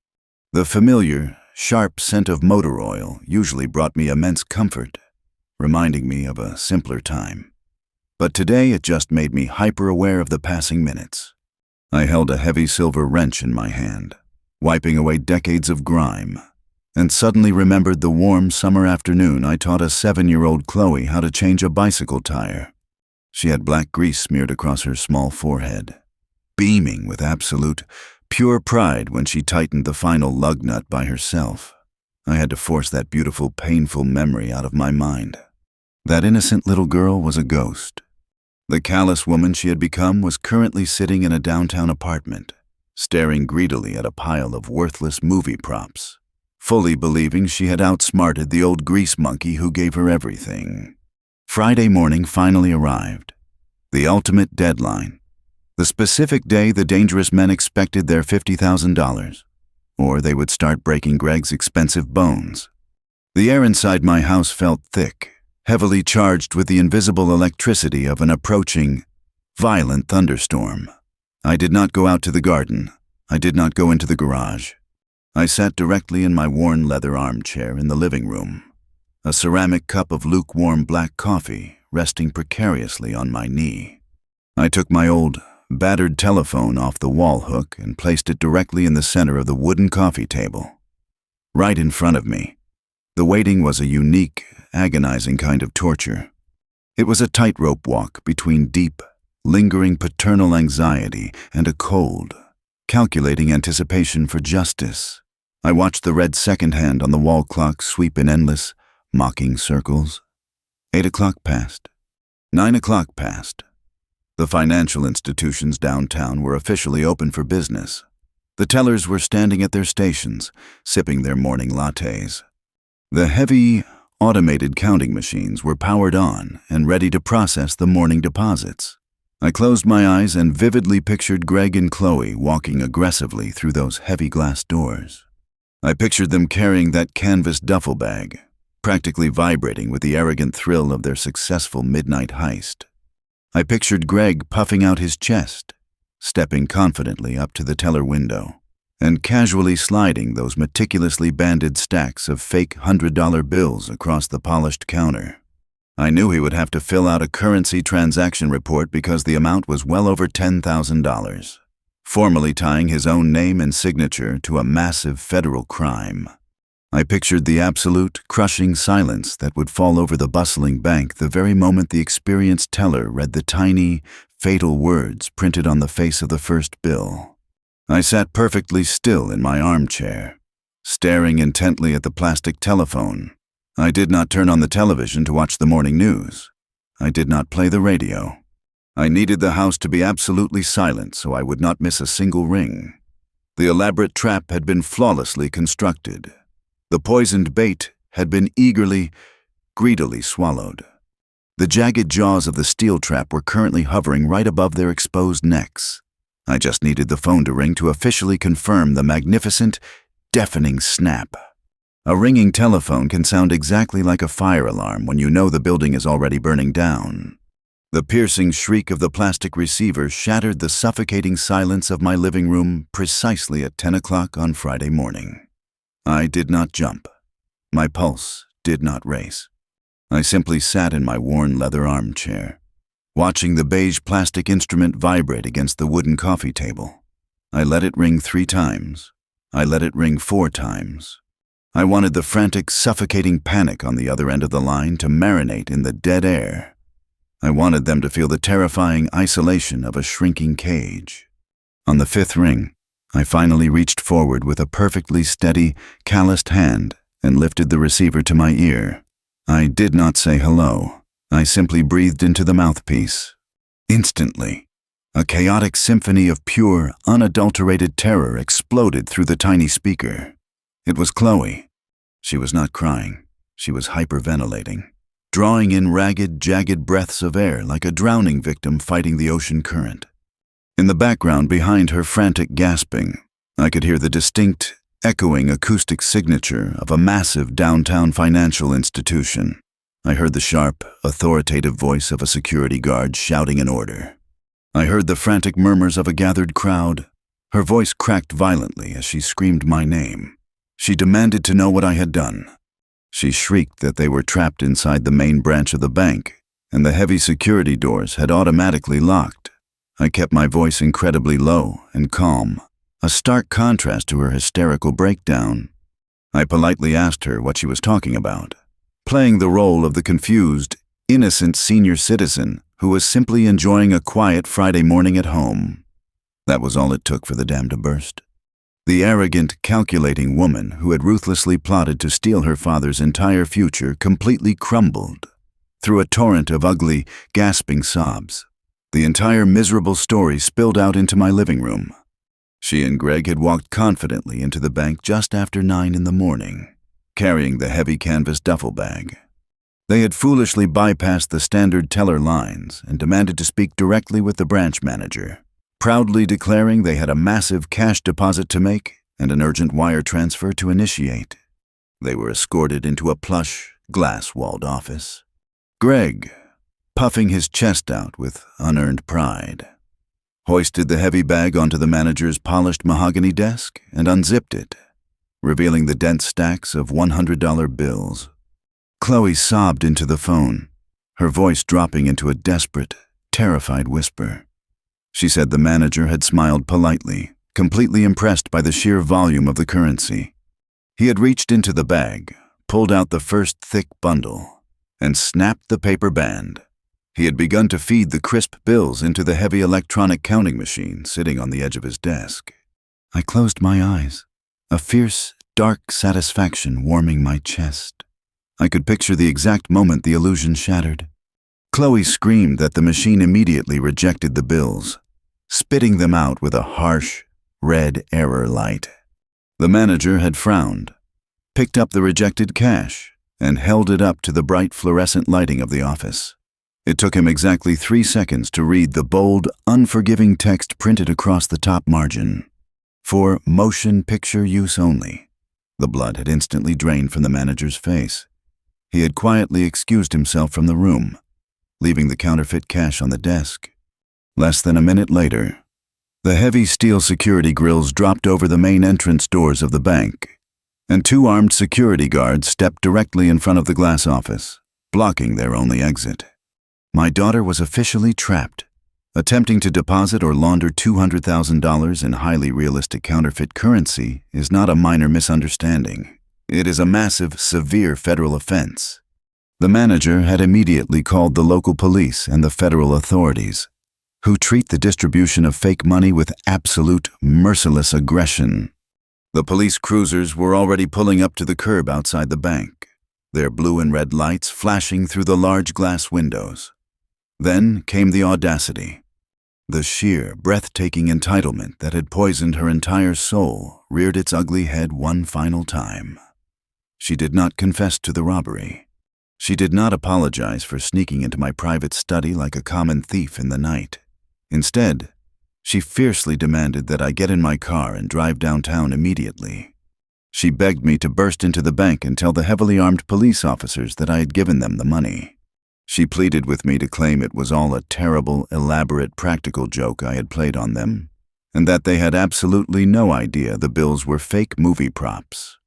The familiar, sharp scent of motor oil usually brought me immense comfort, reminding me of a simpler time. But today it just made me hyper-aware of the passing minutes. I held a heavy silver wrench in my hand, wiping away decades of grime, and suddenly remembered the warm summer afternoon I taught a 7-year-old Chloe how to change a bicycle tire. She had black grease smeared across her small forehead, beaming with absolute, pure pride when she tightened the final lug nut by herself. I had to force that beautiful, painful memory out of my mind. That innocent little girl was a ghost. The callous woman she had become was currently sitting in a downtown apartment, staring greedily at a pile of worthless movie props, fully believing she had outsmarted the old grease monkey who gave her everything. Friday morning finally arrived. The ultimate deadline. The specific day the dangerous men expected their $50,000, or they would start breaking Greg's expensive bones. The air inside my house felt thick, heavily charged with the invisible electricity of an approaching, violent thunderstorm. I did not go out to the garden. I did not go into the garage. I sat directly in my worn leather armchair in the living room, a ceramic cup of lukewarm black coffee resting precariously on my knee. I took my old, battered telephone off the wall hook and placed it directly in the center of the wooden coffee table. Right in front of me. The waiting was a unique, agonizing kind of torture. It was a tightrope walk between deep, lingering paternal anxiety and a cold, calculating anticipation for justice. I watched the red second hand on the wall clock sweep in endless, mocking circles. 8 o'clock passed. 9 o'clock passed. The financial institutions downtown were officially open for business. The tellers were standing at their stations, sipping their morning lattes. The heavy, automated counting machines were powered on and ready to process the morning deposits. I closed my eyes and vividly pictured Greg and Chloe walking aggressively through those heavy glass doors. I pictured them carrying that canvas duffel bag, practically vibrating with the arrogant thrill of their successful midnight heist. I pictured Greg puffing out his chest, stepping confidently up to the teller window, and casually sliding those meticulously banded stacks of fake $100 bills across the polished counter. I knew he would have to fill out a currency transaction report because the amount was well over $10,000, formally tying his own name and signature to a massive federal crime. I pictured the absolute, crushing silence that would fall over the bustling bank the very moment the experienced teller read the tiny, fatal words printed on the face of the first bill. I sat perfectly still in my armchair, staring intently at the plastic telephone. I did not turn on the television to watch the morning news. I did not play the radio. I needed the house to be absolutely silent so I would not miss a single ring. The elaborate trap had been flawlessly constructed. The poisoned bait had been greedily swallowed. The jagged jaws of the steel trap were currently hovering right above their exposed necks. I just needed the phone to ring to officially confirm the magnificent, deafening snap. A ringing telephone can sound exactly like a fire alarm when you know the building is already burning down. The piercing shriek of the plastic receiver shattered the suffocating silence of my living room precisely at 10 o'clock on Friday morning. I did not jump. My pulse did not race. I simply sat in my worn leather armchair, watching the beige plastic instrument vibrate against the wooden coffee table. I let it ring 3 times. I let it ring 4 times. I wanted the frantic, suffocating panic on the other end of the line to marinate in the dead air. I wanted them to feel the terrifying isolation of a shrinking cage. On the 5th ring, I finally reached forward with a perfectly steady, calloused hand and lifted the receiver to my ear. I did not say hello. I simply breathed into the mouthpiece. Instantly, a chaotic symphony of pure, unadulterated terror exploded through the tiny speaker. It was Chloe. She was not crying. She was hyperventilating, drawing in ragged, jagged breaths of air like a drowning victim fighting the ocean current. In the background behind her frantic gasping, I could hear the distinct, echoing acoustic signature of a massive downtown financial institution. I heard the sharp, authoritative voice of a security guard shouting an order. I heard the frantic murmurs of a gathered crowd. Her voice cracked violently as she screamed my name. She demanded to know what I had done. She shrieked that they were trapped inside the main branch of the bank, and the heavy security doors had automatically locked. I kept my voice incredibly low and calm, a stark contrast to her hysterical breakdown. I politely asked her what she was talking about, playing the role of the confused, innocent senior citizen who was simply enjoying a quiet Friday morning at home. That was all it took for the dam to burst. The arrogant, calculating woman who had ruthlessly plotted to steal her father's entire future completely crumbled. Through a torrent of ugly, gasping sobs, the entire miserable story spilled out into my living room. She and Greg had walked confidently into the bank just after 9 in the morning, carrying the heavy canvas duffel bag. They had foolishly bypassed the standard teller lines and demanded to speak directly with the branch manager, proudly declaring they had a massive cash deposit to make and an urgent wire transfer to initiate. They were escorted into a plush, glass-walled office. Greg, puffing his chest out with unearned pride, hoisted the heavy bag onto the manager's polished mahogany desk and unzipped it, revealing the dense stacks of $100 bills. Chloe sobbed into the phone, her voice dropping into a desperate, terrified whisper. She said the manager had smiled politely, completely impressed by the sheer volume of the currency. He had reached into the bag, pulled out the first thick bundle, and snapped the paper band. He had begun to feed the crisp bills into the heavy electronic counting machine sitting on the edge of his desk. I closed my eyes, a fierce, dark satisfaction warming my chest. I could picture the exact moment the illusion shattered. Chloe screamed that the machine immediately rejected the bills, spitting them out with a harsh, red error light. The manager had frowned, picked up the rejected cash, and held it up to the bright fluorescent lighting of the office. It took him exactly 3 seconds to read the bold, unforgiving text printed across the top margin. For motion picture use only. The blood had instantly drained from the manager's face. He had quietly excused himself from the room, leaving the counterfeit cash on the desk. Less than a minute later, the heavy steel security grills dropped over the main entrance doors of the bank, and 2 armed security guards stepped directly in front of the glass office, blocking their only exit. My daughter was officially trapped. Attempting to deposit or launder $200,000 in highly realistic counterfeit currency is not a minor misunderstanding. It is a massive, severe federal offense. The manager had immediately called the local police and the federal authorities, who treat the distribution of fake money with absolute, merciless aggression. The police cruisers were already pulling up to the curb outside the bank, their blue and red lights flashing through the large glass windows. Then came the audacity. The sheer, breathtaking entitlement that had poisoned her entire soul reared its ugly head one final time. She did not confess to the robbery. She did not apologize for sneaking into my private study like a common thief in the night. Instead, she fiercely demanded that I get in my car and drive downtown immediately. She begged me to burst into the bank and tell the heavily armed police officers that I had given them the money. She pleaded with me to claim it was all a terrible, elaborate practical joke I had played on them, and that they had absolutely no idea the bills were fake movie props.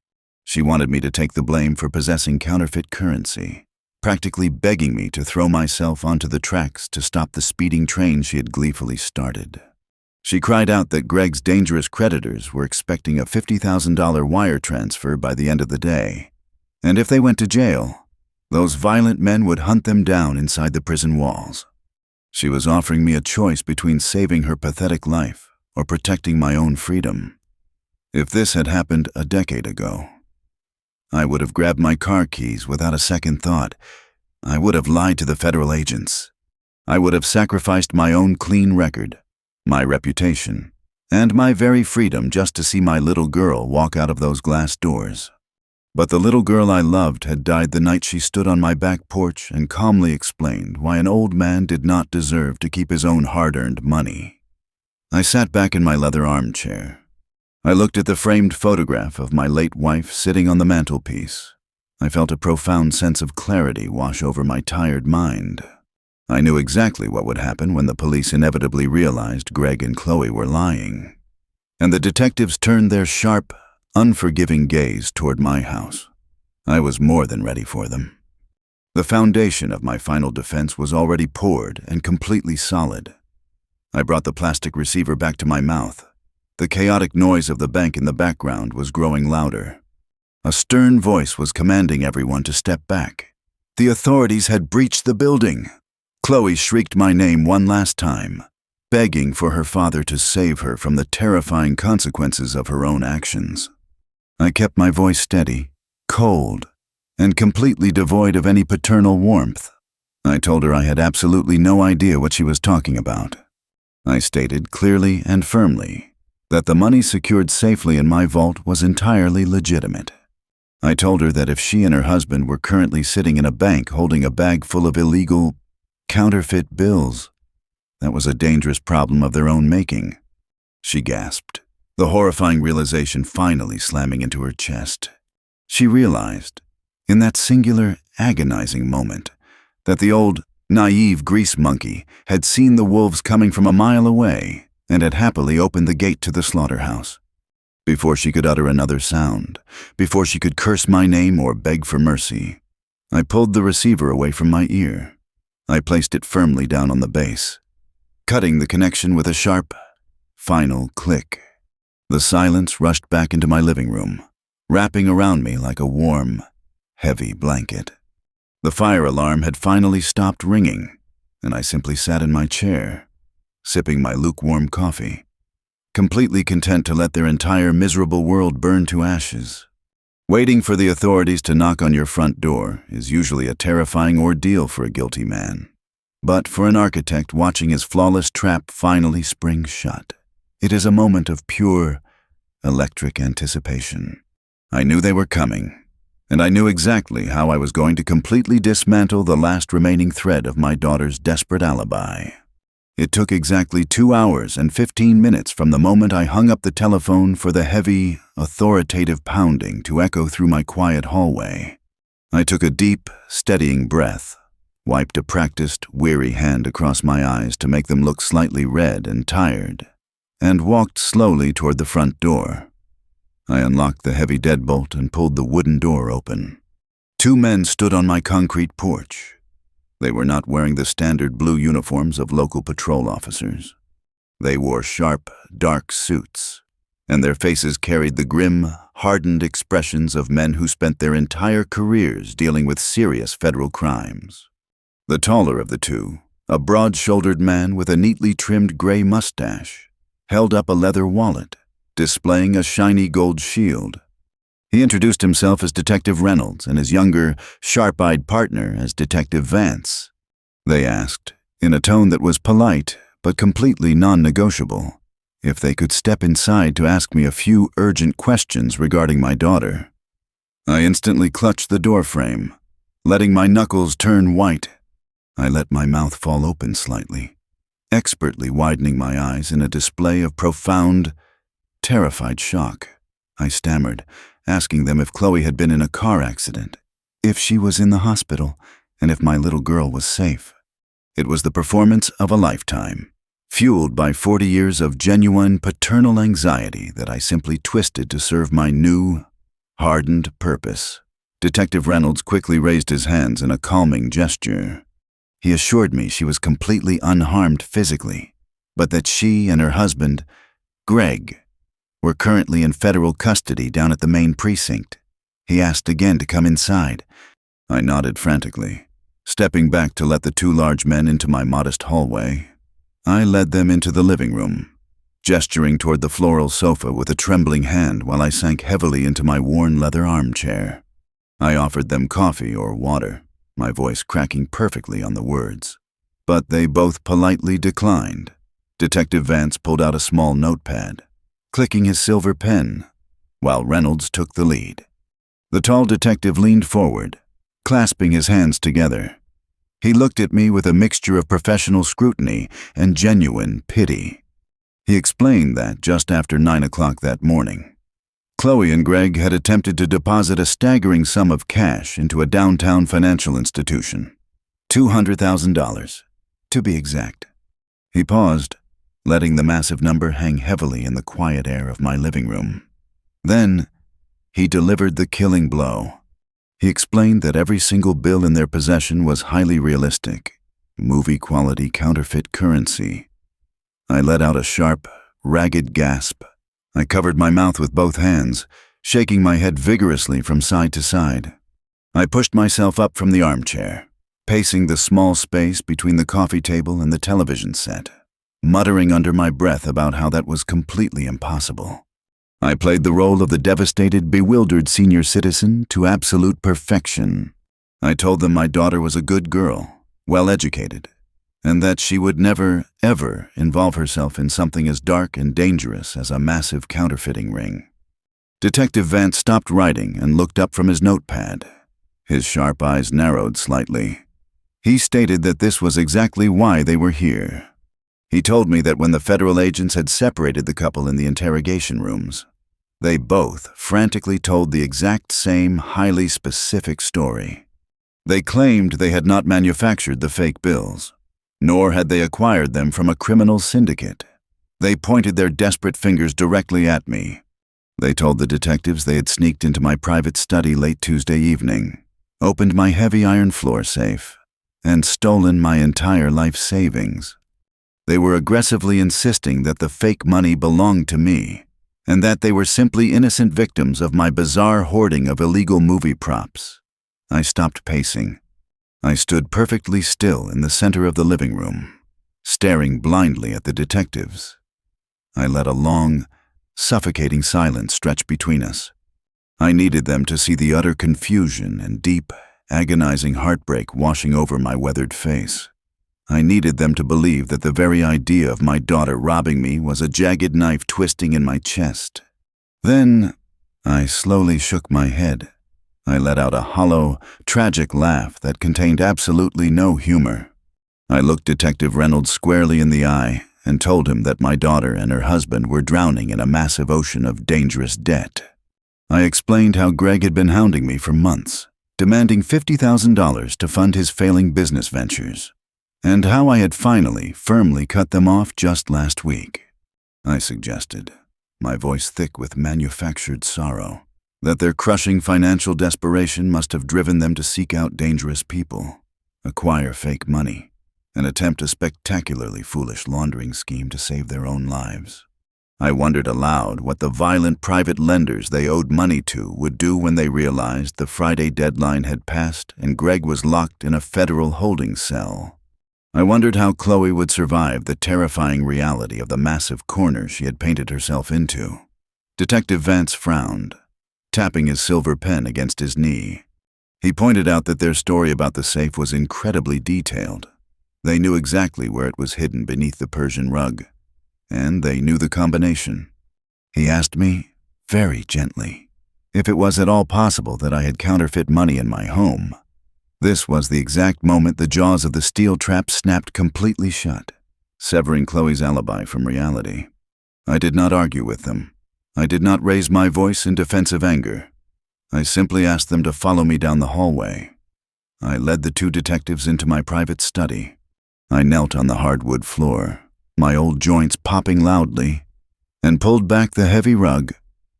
She wanted me to take the blame for possessing counterfeit currency, practically begging me to throw myself onto the tracks to stop the speeding train she had gleefully started. She cried out that Greg's dangerous creditors were expecting a $50,000 wire transfer by the end of the day, and if they went to jail, those violent men would hunt them down inside the prison walls. She was offering me a choice between saving her pathetic life or protecting my own freedom. If this had happened a decade ago, I would have grabbed my car keys without a second thought. I would have lied to the federal agents. I would have sacrificed my own clean record, my reputation, and my very freedom just to see my little girl walk out of those glass doors. But the little girl I loved had died the night she stood on my back porch and calmly explained why an old man did not deserve to keep his own hard-earned money. I sat back in my leather armchair. I looked at the framed photograph of my late wife sitting on the mantelpiece. I felt a profound sense of clarity wash over my tired mind. I knew exactly what would happen when the police inevitably realized Greg and Chloe were lying, and the detectives turned their sharp, unforgiving gaze toward my house. I was more than ready for them. The foundation of my final defense was already poured and completely solid. I brought the plastic receiver back to my mouth. The chaotic noise of the bank in the background was growing louder. A stern voice was commanding everyone to step back. The authorities had breached the building. Chloe shrieked my name one last time, begging for her father to save her from the terrifying consequences of her own actions. I kept my voice steady, cold, and completely devoid of any paternal warmth. I told her I had absolutely no idea what she was talking about. I stated clearly and firmly that the money secured safely in my vault was entirely legitimate. I told her that if she and her husband were currently sitting in a bank holding a bag full of illegal, counterfeit bills, that was a dangerous problem of their own making. She gasped, the horrifying realization finally slamming into her chest. She realized, in that singular, agonizing moment, that the old, naive grease monkey had seen the wolves coming from a mile away and had happily opened the gate to the slaughterhouse. Before she could utter another sound, before she could curse my name or beg for mercy, I pulled the receiver away from my ear. I placed it firmly down on the base, cutting the connection with a sharp, final click. The silence rushed back into my living room, wrapping around me like a warm, heavy blanket. The fire alarm had finally stopped ringing, and I simply sat in my chair, sipping my lukewarm coffee, completely content to let their entire miserable world burn to ashes. Waiting for the authorities to knock on your front door is usually a terrifying ordeal for a guilty man. But for an architect watching his flawless trap finally spring shut, it is a moment of pure, electric anticipation. I knew they were coming, and I knew exactly how I was going to completely dismantle the last remaining thread of my daughter's desperate alibi. It took exactly 2 hours and 15 minutes from the moment I hung up the telephone for the heavy, authoritative pounding to echo through my quiet hallway. I took a deep, steadying breath, wiped a practiced, weary hand across my eyes to make them look slightly red and tired, and walked slowly toward the front door. I unlocked the heavy deadbolt and pulled the wooden door open. 2 men stood on my concrete porch. They were not wearing the standard blue uniforms of local patrol officers. They wore sharp, dark suits, and their faces carried the grim, hardened expressions of men who spent their entire careers dealing with serious federal crimes. The taller of the two, a broad-shouldered man with a neatly trimmed gray mustache, held up a leather wallet, displaying a shiny gold shield. He introduced himself as Detective Reynolds and his younger, sharp-eyed partner as Detective Vance. They asked, in a tone that was polite but completely non-negotiable, if they could step inside to ask me a few urgent questions regarding my daughter. I instantly clutched the doorframe, letting my knuckles turn white. I let my mouth fall open slightly, expertly widening my eyes in a display of profound, terrified shock. I stammered, asking them if Chloe had been in a car accident, if she was in the hospital, and if my little girl was safe. It was the performance of a lifetime, fueled by 40 years of genuine paternal anxiety that I simply twisted to serve my new, hardened purpose. Detective Reynolds quickly raised his hands in a calming gesture. He assured me she was completely unharmed physically, but that she and her husband, Greg, were currently in federal custody down at the main precinct. He asked again to come inside. I nodded frantically, stepping back to let the two large men into my modest hallway. I led them into the living room, gesturing toward the floral sofa with a trembling hand while I sank heavily into my worn leather armchair. I offered them coffee or water, my voice cracking perfectly on the words. But they both politely declined. Detective Vance pulled out a small notepad, clicking his silver pen, while Reynolds took the lead. The tall detective leaned forward, clasping his hands together. He looked at me with a mixture of professional scrutiny and genuine pity. He explained that just after 9 o'clock that morning, Chloe and Greg had attempted to deposit a staggering sum of cash into a downtown financial institution. $200,000, to be exact. He paused, letting the massive number hang heavily in the quiet air of my living room. Then, he delivered the killing blow. He explained that every single bill in their possession was highly realistic, movie-quality counterfeit currency. I let out a sharp, ragged gasp. I covered my mouth with both hands, shaking my head vigorously from side to side. I pushed myself up from the armchair, pacing the small space between the coffee table and the television set, muttering under my breath about how that was completely impossible. I played the role of the devastated, bewildered senior citizen to absolute perfection. I told them my daughter was a good girl, well-educated, and that she would never, ever involve herself in something as dark and dangerous as a massive counterfeiting ring. Detective Vance stopped writing and looked up from his notepad. His sharp eyes narrowed slightly. He stated that this was exactly why they were here. He told me that when the federal agents had separated the couple in the interrogation rooms, they both frantically told the exact same highly specific story. They claimed they had not manufactured the fake bills, nor had they acquired them from a criminal syndicate. They pointed their desperate fingers directly at me. They told the detectives they had sneaked into my private study late Tuesday evening, opened my heavy iron floor safe, and stolen my entire life savings. They were aggressively insisting that the fake money belonged to me, and that they were simply innocent victims of my bizarre hoarding of illegal movie props. I stopped pacing. I stood perfectly still in the center of the living room, staring blindly at the detectives. I let a long, suffocating silence stretch between us. I needed them to see the utter confusion and deep, agonizing heartbreak washing over my weathered face. I needed them to believe that the very idea of my daughter robbing me was a jagged knife twisting in my chest. Then, I slowly shook my head. I let out a hollow, tragic laugh that contained absolutely no humor. I looked Detective Reynolds squarely in the eye and told him that my daughter and her husband were drowning in a massive ocean of dangerous debt. I explained how Greg had been hounding me for months, demanding $50,000 to fund his failing business ventures, and how I had finally, firmly cut them off just last week. I suggested, my voice thick with manufactured sorrow, that their crushing financial desperation must have driven them to seek out dangerous people, acquire fake money, and attempt a spectacularly foolish laundering scheme to save their own lives. I wondered aloud what the violent private lenders they owed money to would do when they realized the Friday deadline had passed and Greg was locked in a federal holding cell. I wondered how Chloe would survive the terrifying reality of the massive corner she had painted herself into. Detective Vance frowned, tapping his silver pen against his knee. He pointed out that their story about the safe was incredibly detailed. They knew exactly where it was hidden beneath the Persian rug, and they knew the combination. He asked me, very gently, if it was at all possible that I had counterfeit money in my home. This was the exact moment the jaws of the steel trap snapped completely shut, severing Chloe's alibi from reality. I did not argue with them. I did not raise my voice in defensive anger. I simply asked them to follow me down the hallway. I led the two detectives into my private study. I knelt on the hardwood floor, my old joints popping loudly, and pulled back the heavy rug.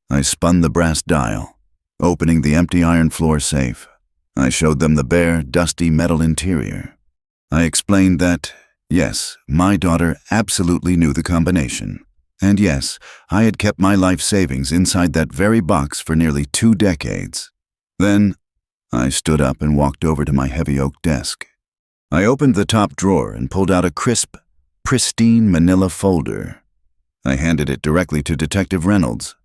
I spun the brass dial, Opening the empty iron floor safe, I showed them the bare, dusty metal interior. I explained that, yes, my daughter absolutely knew the combination. And yes, I had kept my life savings inside that very box for nearly 2 decades. Then, I stood up and walked over to my heavy oak desk. I opened the top drawer and pulled out a crisp, pristine manila folder. I handed it directly to Detective Reynolds.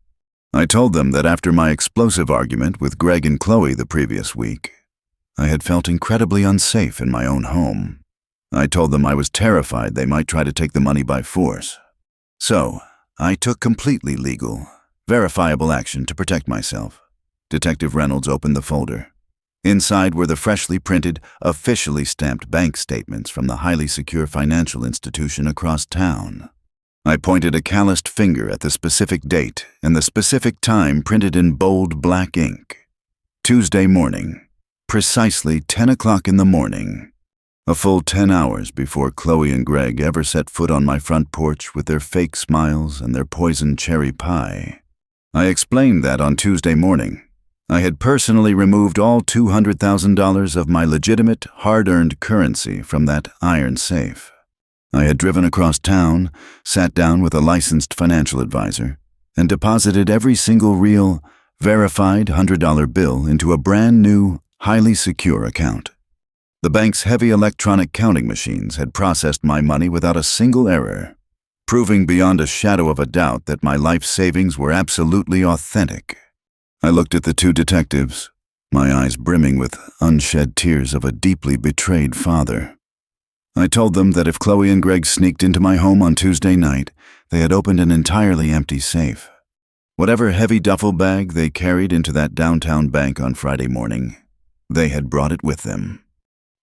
I told them that after my explosive argument with Greg and Chloe the previous week, I had felt incredibly unsafe in my own home. I told them I was terrified they might try to take the money by force. So, I took completely legal, verifiable action to protect myself. Detective Reynolds opened the folder. Inside were the freshly printed, officially stamped bank statements from the highly secure financial institution across town. I pointed a calloused finger at the specific date and the specific time printed in bold black ink. Tuesday morning, precisely 10 o'clock in the morning. A full 10 hours before Chloe and Greg ever set foot on my front porch with their fake smiles and their poisoned cherry pie. I explained that on Tuesday morning, I had personally removed all $200,000 of my legitimate, hard-earned currency from that iron safe. I had driven across town, sat down with a licensed financial advisor, and deposited every single real, verified $100 bill into a brand new, highly secure account. The bank's heavy electronic counting machines had processed my money without a single error, proving beyond a shadow of a doubt that my life savings were absolutely authentic. I looked at the 2 detectives, my eyes brimming with unshed tears of a deeply betrayed father. I told them that if Chloe and Greg sneaked into my home on Tuesday night, they had opened an entirely empty safe. Whatever heavy duffel bag they carried into that downtown bank on Friday morning, they had brought it with them.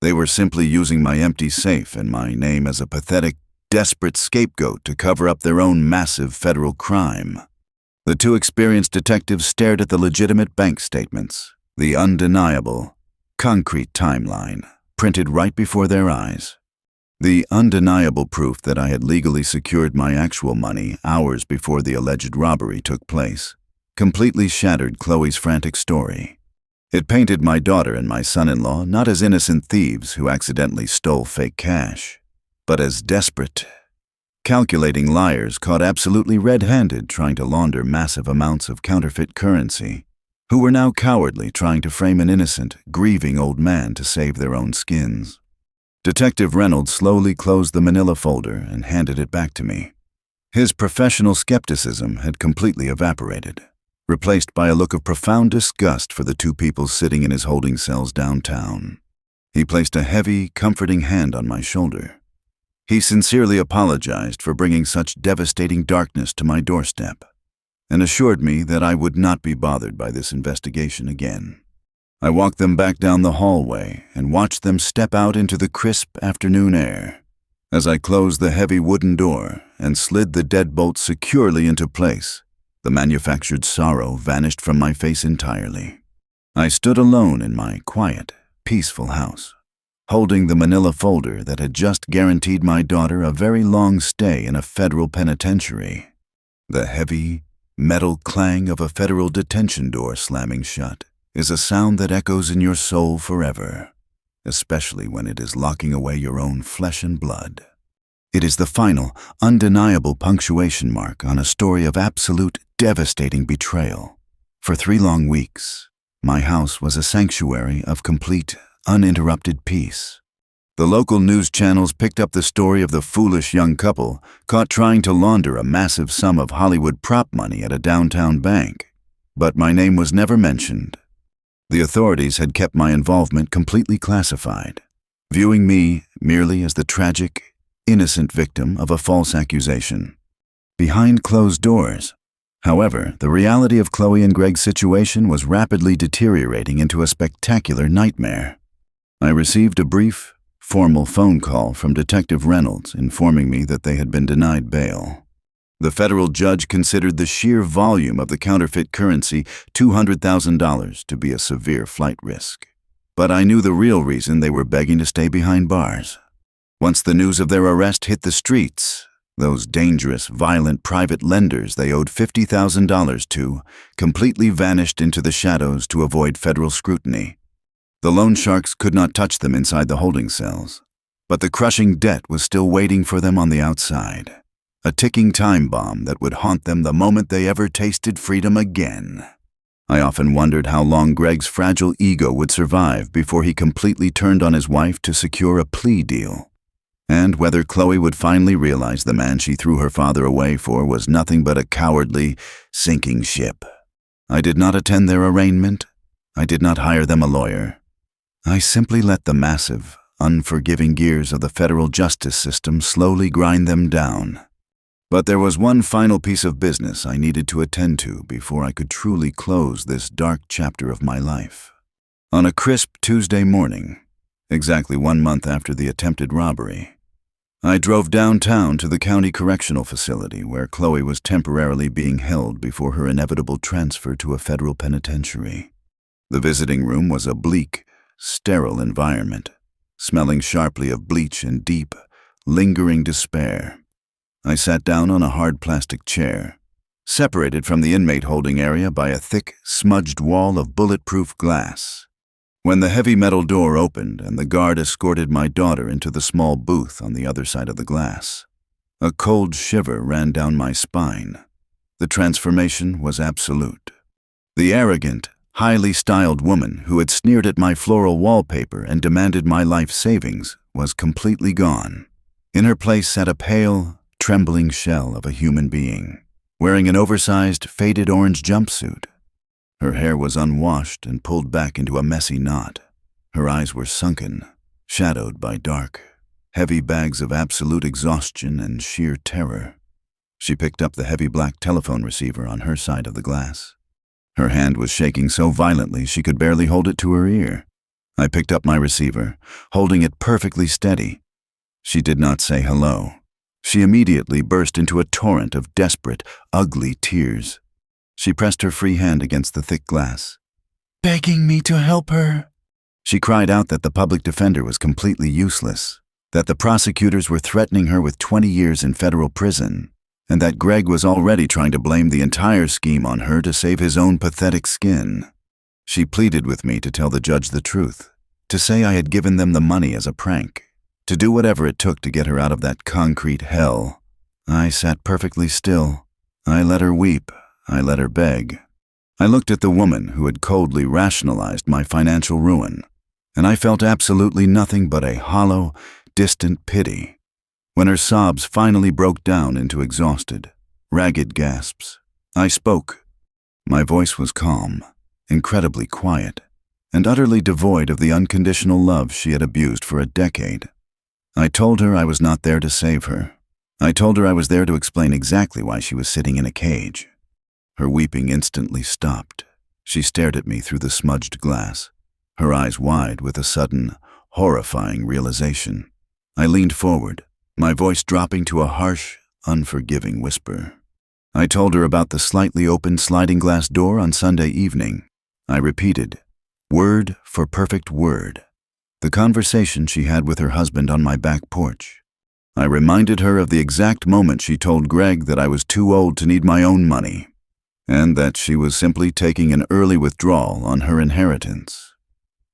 They were simply using my empty safe and my name as a pathetic, desperate scapegoat to cover up their own massive federal crime. The 2 experienced detectives stared at the legitimate bank statements, the undeniable, concrete timeline, printed right before their eyes. The undeniable proof that I had legally secured my actual money hours before the alleged robbery took place completely shattered Chloe's frantic story. It painted my daughter and my son-in-law not as innocent thieves who accidentally stole fake cash, but as desperate, calculating liars caught absolutely red-handed trying to launder massive amounts of counterfeit currency, who were now cowardly trying to frame an innocent, grieving old man to save their own skins. Detective Reynolds slowly closed the manila folder and handed it back to me. His professional skepticism had completely evaporated, replaced by a look of profound disgust for the 2 people sitting in his holding cells downtown. He placed a heavy, comforting hand on my shoulder. He sincerely apologized for bringing such devastating darkness to my doorstep, and assured me that I would not be bothered by this investigation again. I walked them back down the hallway and watched them step out into the crisp afternoon air. As I closed the heavy wooden door and slid the deadbolt securely into place, the manufactured sorrow vanished from my face entirely. I stood alone in my quiet, peaceful house, holding the manila folder that had just guaranteed my daughter a very long stay in a federal penitentiary. The heavy, metal clang of a federal detention door slamming shut is a sound that echoes in your soul forever, especially when it is locking away your own flesh and blood. It is the final, undeniable punctuation mark on a story of absolute, devastating betrayal. For 3 long weeks, my house was a sanctuary of complete, uninterrupted peace. The local news channels picked up the story of the foolish young couple caught trying to launder a massive sum of Hollywood prop money at a downtown bank, but my name was never mentioned. The authorities had kept my involvement completely classified, viewing me merely as the tragic, innocent victim of a false accusation. Behind closed doors, however, the reality of Chloe and Greg's situation was rapidly deteriorating into a spectacular nightmare. I received a brief, formal phone call from Detective Reynolds informing me that they had been denied bail. The federal judge considered the sheer volume of the counterfeit currency, $200,000, to be a severe flight risk. But I knew the real reason they were begging to stay behind bars. Once the news of their arrest hit the streets, Those dangerous, violent private lenders they owed $50,000 to completely vanished into the shadows to avoid federal scrutiny. The loan sharks could not touch them inside the holding cells, but the crushing debt was still waiting for them on the outside, a ticking time bomb that would haunt them the moment they ever tasted freedom again. I often wondered how long Greg's fragile ego would survive before he completely turned on his wife to secure a plea deal, and whether Chloe would finally realize the man she threw her father away for was nothing but a cowardly, sinking ship. I did not attend their arraignment. I did not hire them a lawyer. I simply let the massive, unforgiving gears of the federal justice system slowly grind them down. But there was one final piece of business I needed to attend to before I could truly close this dark chapter of my life. On a crisp Tuesday morning, exactly 1 month after the attempted robbery, I drove downtown to the county correctional facility where Chloe was temporarily being held before her inevitable transfer to a federal penitentiary. The visiting room was a bleak, sterile environment, smelling sharply of bleach and deep, lingering despair. I sat down on a hard plastic chair, separated from the inmate holding area by a thick, smudged wall of bulletproof glass. When the heavy metal door opened and the guard escorted my daughter into the small booth on the other side of the glass, a cold shiver ran down my spine. The transformation was absolute. The arrogant, highly styled woman who had sneered at my floral wallpaper and demanded my life savings was completely gone. In her place sat a pale, trembling shell of a human being, wearing an oversized, faded orange jumpsuit. Her hair was unwashed and pulled back into a messy knot. Her eyes were sunken, shadowed by dark, heavy bags of absolute exhaustion and sheer terror. She picked up the heavy black telephone receiver on her side of the glass. Her hand was shaking so violently she could barely hold it to her ear. I picked up my receiver, holding it perfectly steady. She did not say hello. She immediately burst into a torrent of desperate, ugly tears. She pressed her free hand against the thick glass, begging me to help her. She cried out that the public defender was completely useless, that the prosecutors were threatening her with 20 years in federal prison, and that Greg was already trying to blame the entire scheme on her to save his own pathetic skin. She pleaded with me to tell the judge the truth, to say I had given them the money as a prank, to do whatever it took to get her out of that concrete hell. I sat perfectly still. I let her weep. I let her beg. I looked at the woman who had coldly rationalized my financial ruin, and I felt absolutely nothing but a hollow, distant pity. When her sobs finally broke down into exhausted, ragged gasps, I spoke. My voice was calm, incredibly quiet, and utterly devoid of the unconditional love she had abused for a decade. I told her I was not there to save her. I told her I was there to explain exactly why she was sitting in a cage. Her weeping instantly stopped. She stared at me through the smudged glass, her eyes wide with a sudden, horrifying realization. I leaned forward, my voice dropping to a harsh, unforgiving whisper. I told her about the slightly open sliding glass door on Sunday evening. I repeated, word for perfect word, the conversation she had with her husband on my back porch. I reminded her of the exact moment she told Greg that I was too old to need my own money, and that she was simply taking an early withdrawal on her inheritance.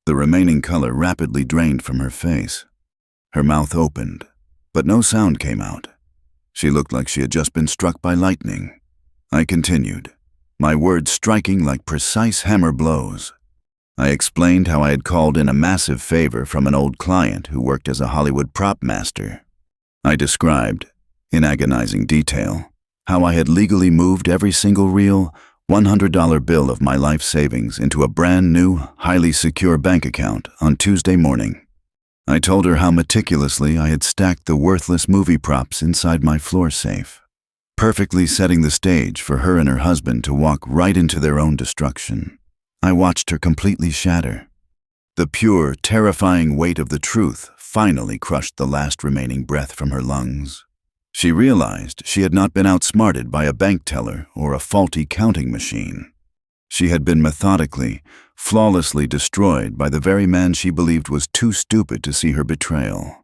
The remaining color rapidly drained from her face. Her mouth opened, but no sound came out. She looked like she had just been struck by lightning. I continued, my words striking like precise hammer blows. I explained how I had called in a massive favor from an old client who worked as a Hollywood prop master. I described, in agonizing detail, how I had legally moved every single real $100 bill of my life savings into a brand new, highly secure bank account on Tuesday morning. I told her how meticulously I had stacked the worthless movie props inside my floor safe, perfectly setting the stage for her and her husband to walk right into their own destruction. I watched her completely shatter. The pure, terrifying weight of the truth finally crushed the last remaining breath from her lungs. She realized she had not been outsmarted by a bank teller or a faulty counting machine. She had been methodically, flawlessly destroyed by the very man she believed was too stupid to see her betrayal.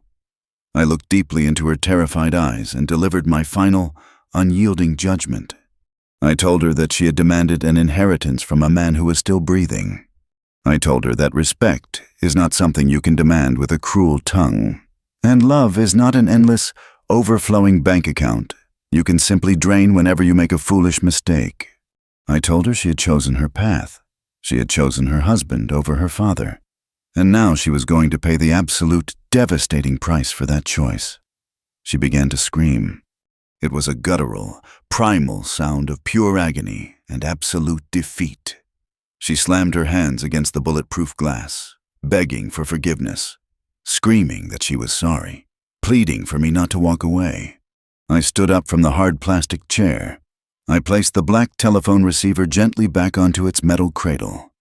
I looked deeply into her terrified eyes and delivered my final, unyielding judgment. I told her that she had demanded an inheritance from a man who was still breathing. I told her that respect is not something you can demand with a cruel tongue, and love is not an endless, overflowing bank account you can simply drain whenever you make a foolish mistake. I told her she had chosen her path. She had chosen her husband over her father, and now she was going to pay the absolute, devastating price for that choice. She began to scream. It was a guttural, primal sound of pure agony and absolute defeat. She slammed her hands against the bulletproof glass, begging for forgiveness, screaming that she was sorry, pleading for me not to walk away. I stood up from the hard plastic chair. I placed the black telephone receiver gently back onto its metal cradle,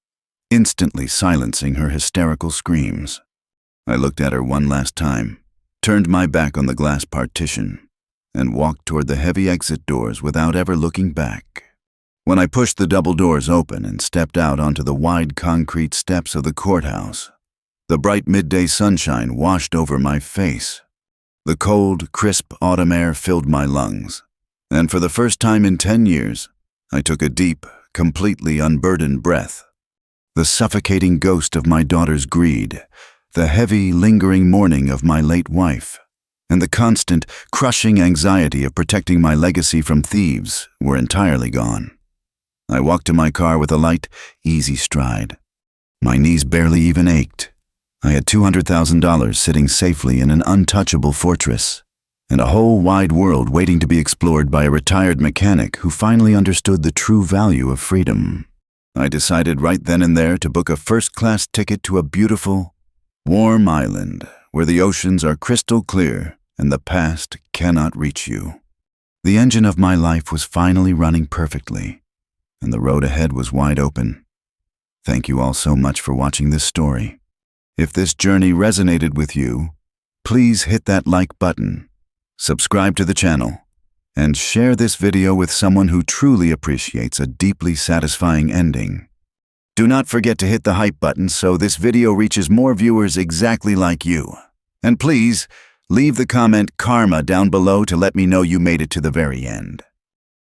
instantly silencing her hysterical screams. I looked at her one last time, turned my back on the glass partition, and walked toward the heavy exit doors without ever looking back. When I pushed the double doors open and stepped out onto the wide concrete steps of the courthouse, the bright midday sunshine washed over my face. The cold, crisp autumn air filled my lungs, and for the first time in 10 years, I took a deep, completely unburdened breath. The suffocating ghost of my daughter's greed, the heavy, lingering mourning of my late wife, and the constant, crushing anxiety of protecting my legacy from thieves were entirely gone. I walked to my car with a light, easy stride. My knees barely even ached. I had $200,000 sitting safely in an untouchable fortress, and a whole wide world waiting to be explored by a retired mechanic who finally understood the true value of freedom. I decided right then and there to book a first-class ticket to a beautiful, warm island where the oceans are crystal clear and the past cannot reach you. The engine of my life was finally running perfectly, and the road ahead was wide open. Thank you all so much for watching this story. If this journey resonated with you, please hit that like button, subscribe to the channel, and share this video with someone who truly appreciates a deeply satisfying ending. Do not forget to hit the hype button so this video reaches more viewers exactly like you. And please, leave the comment karma down below to let me know you made it to the very end.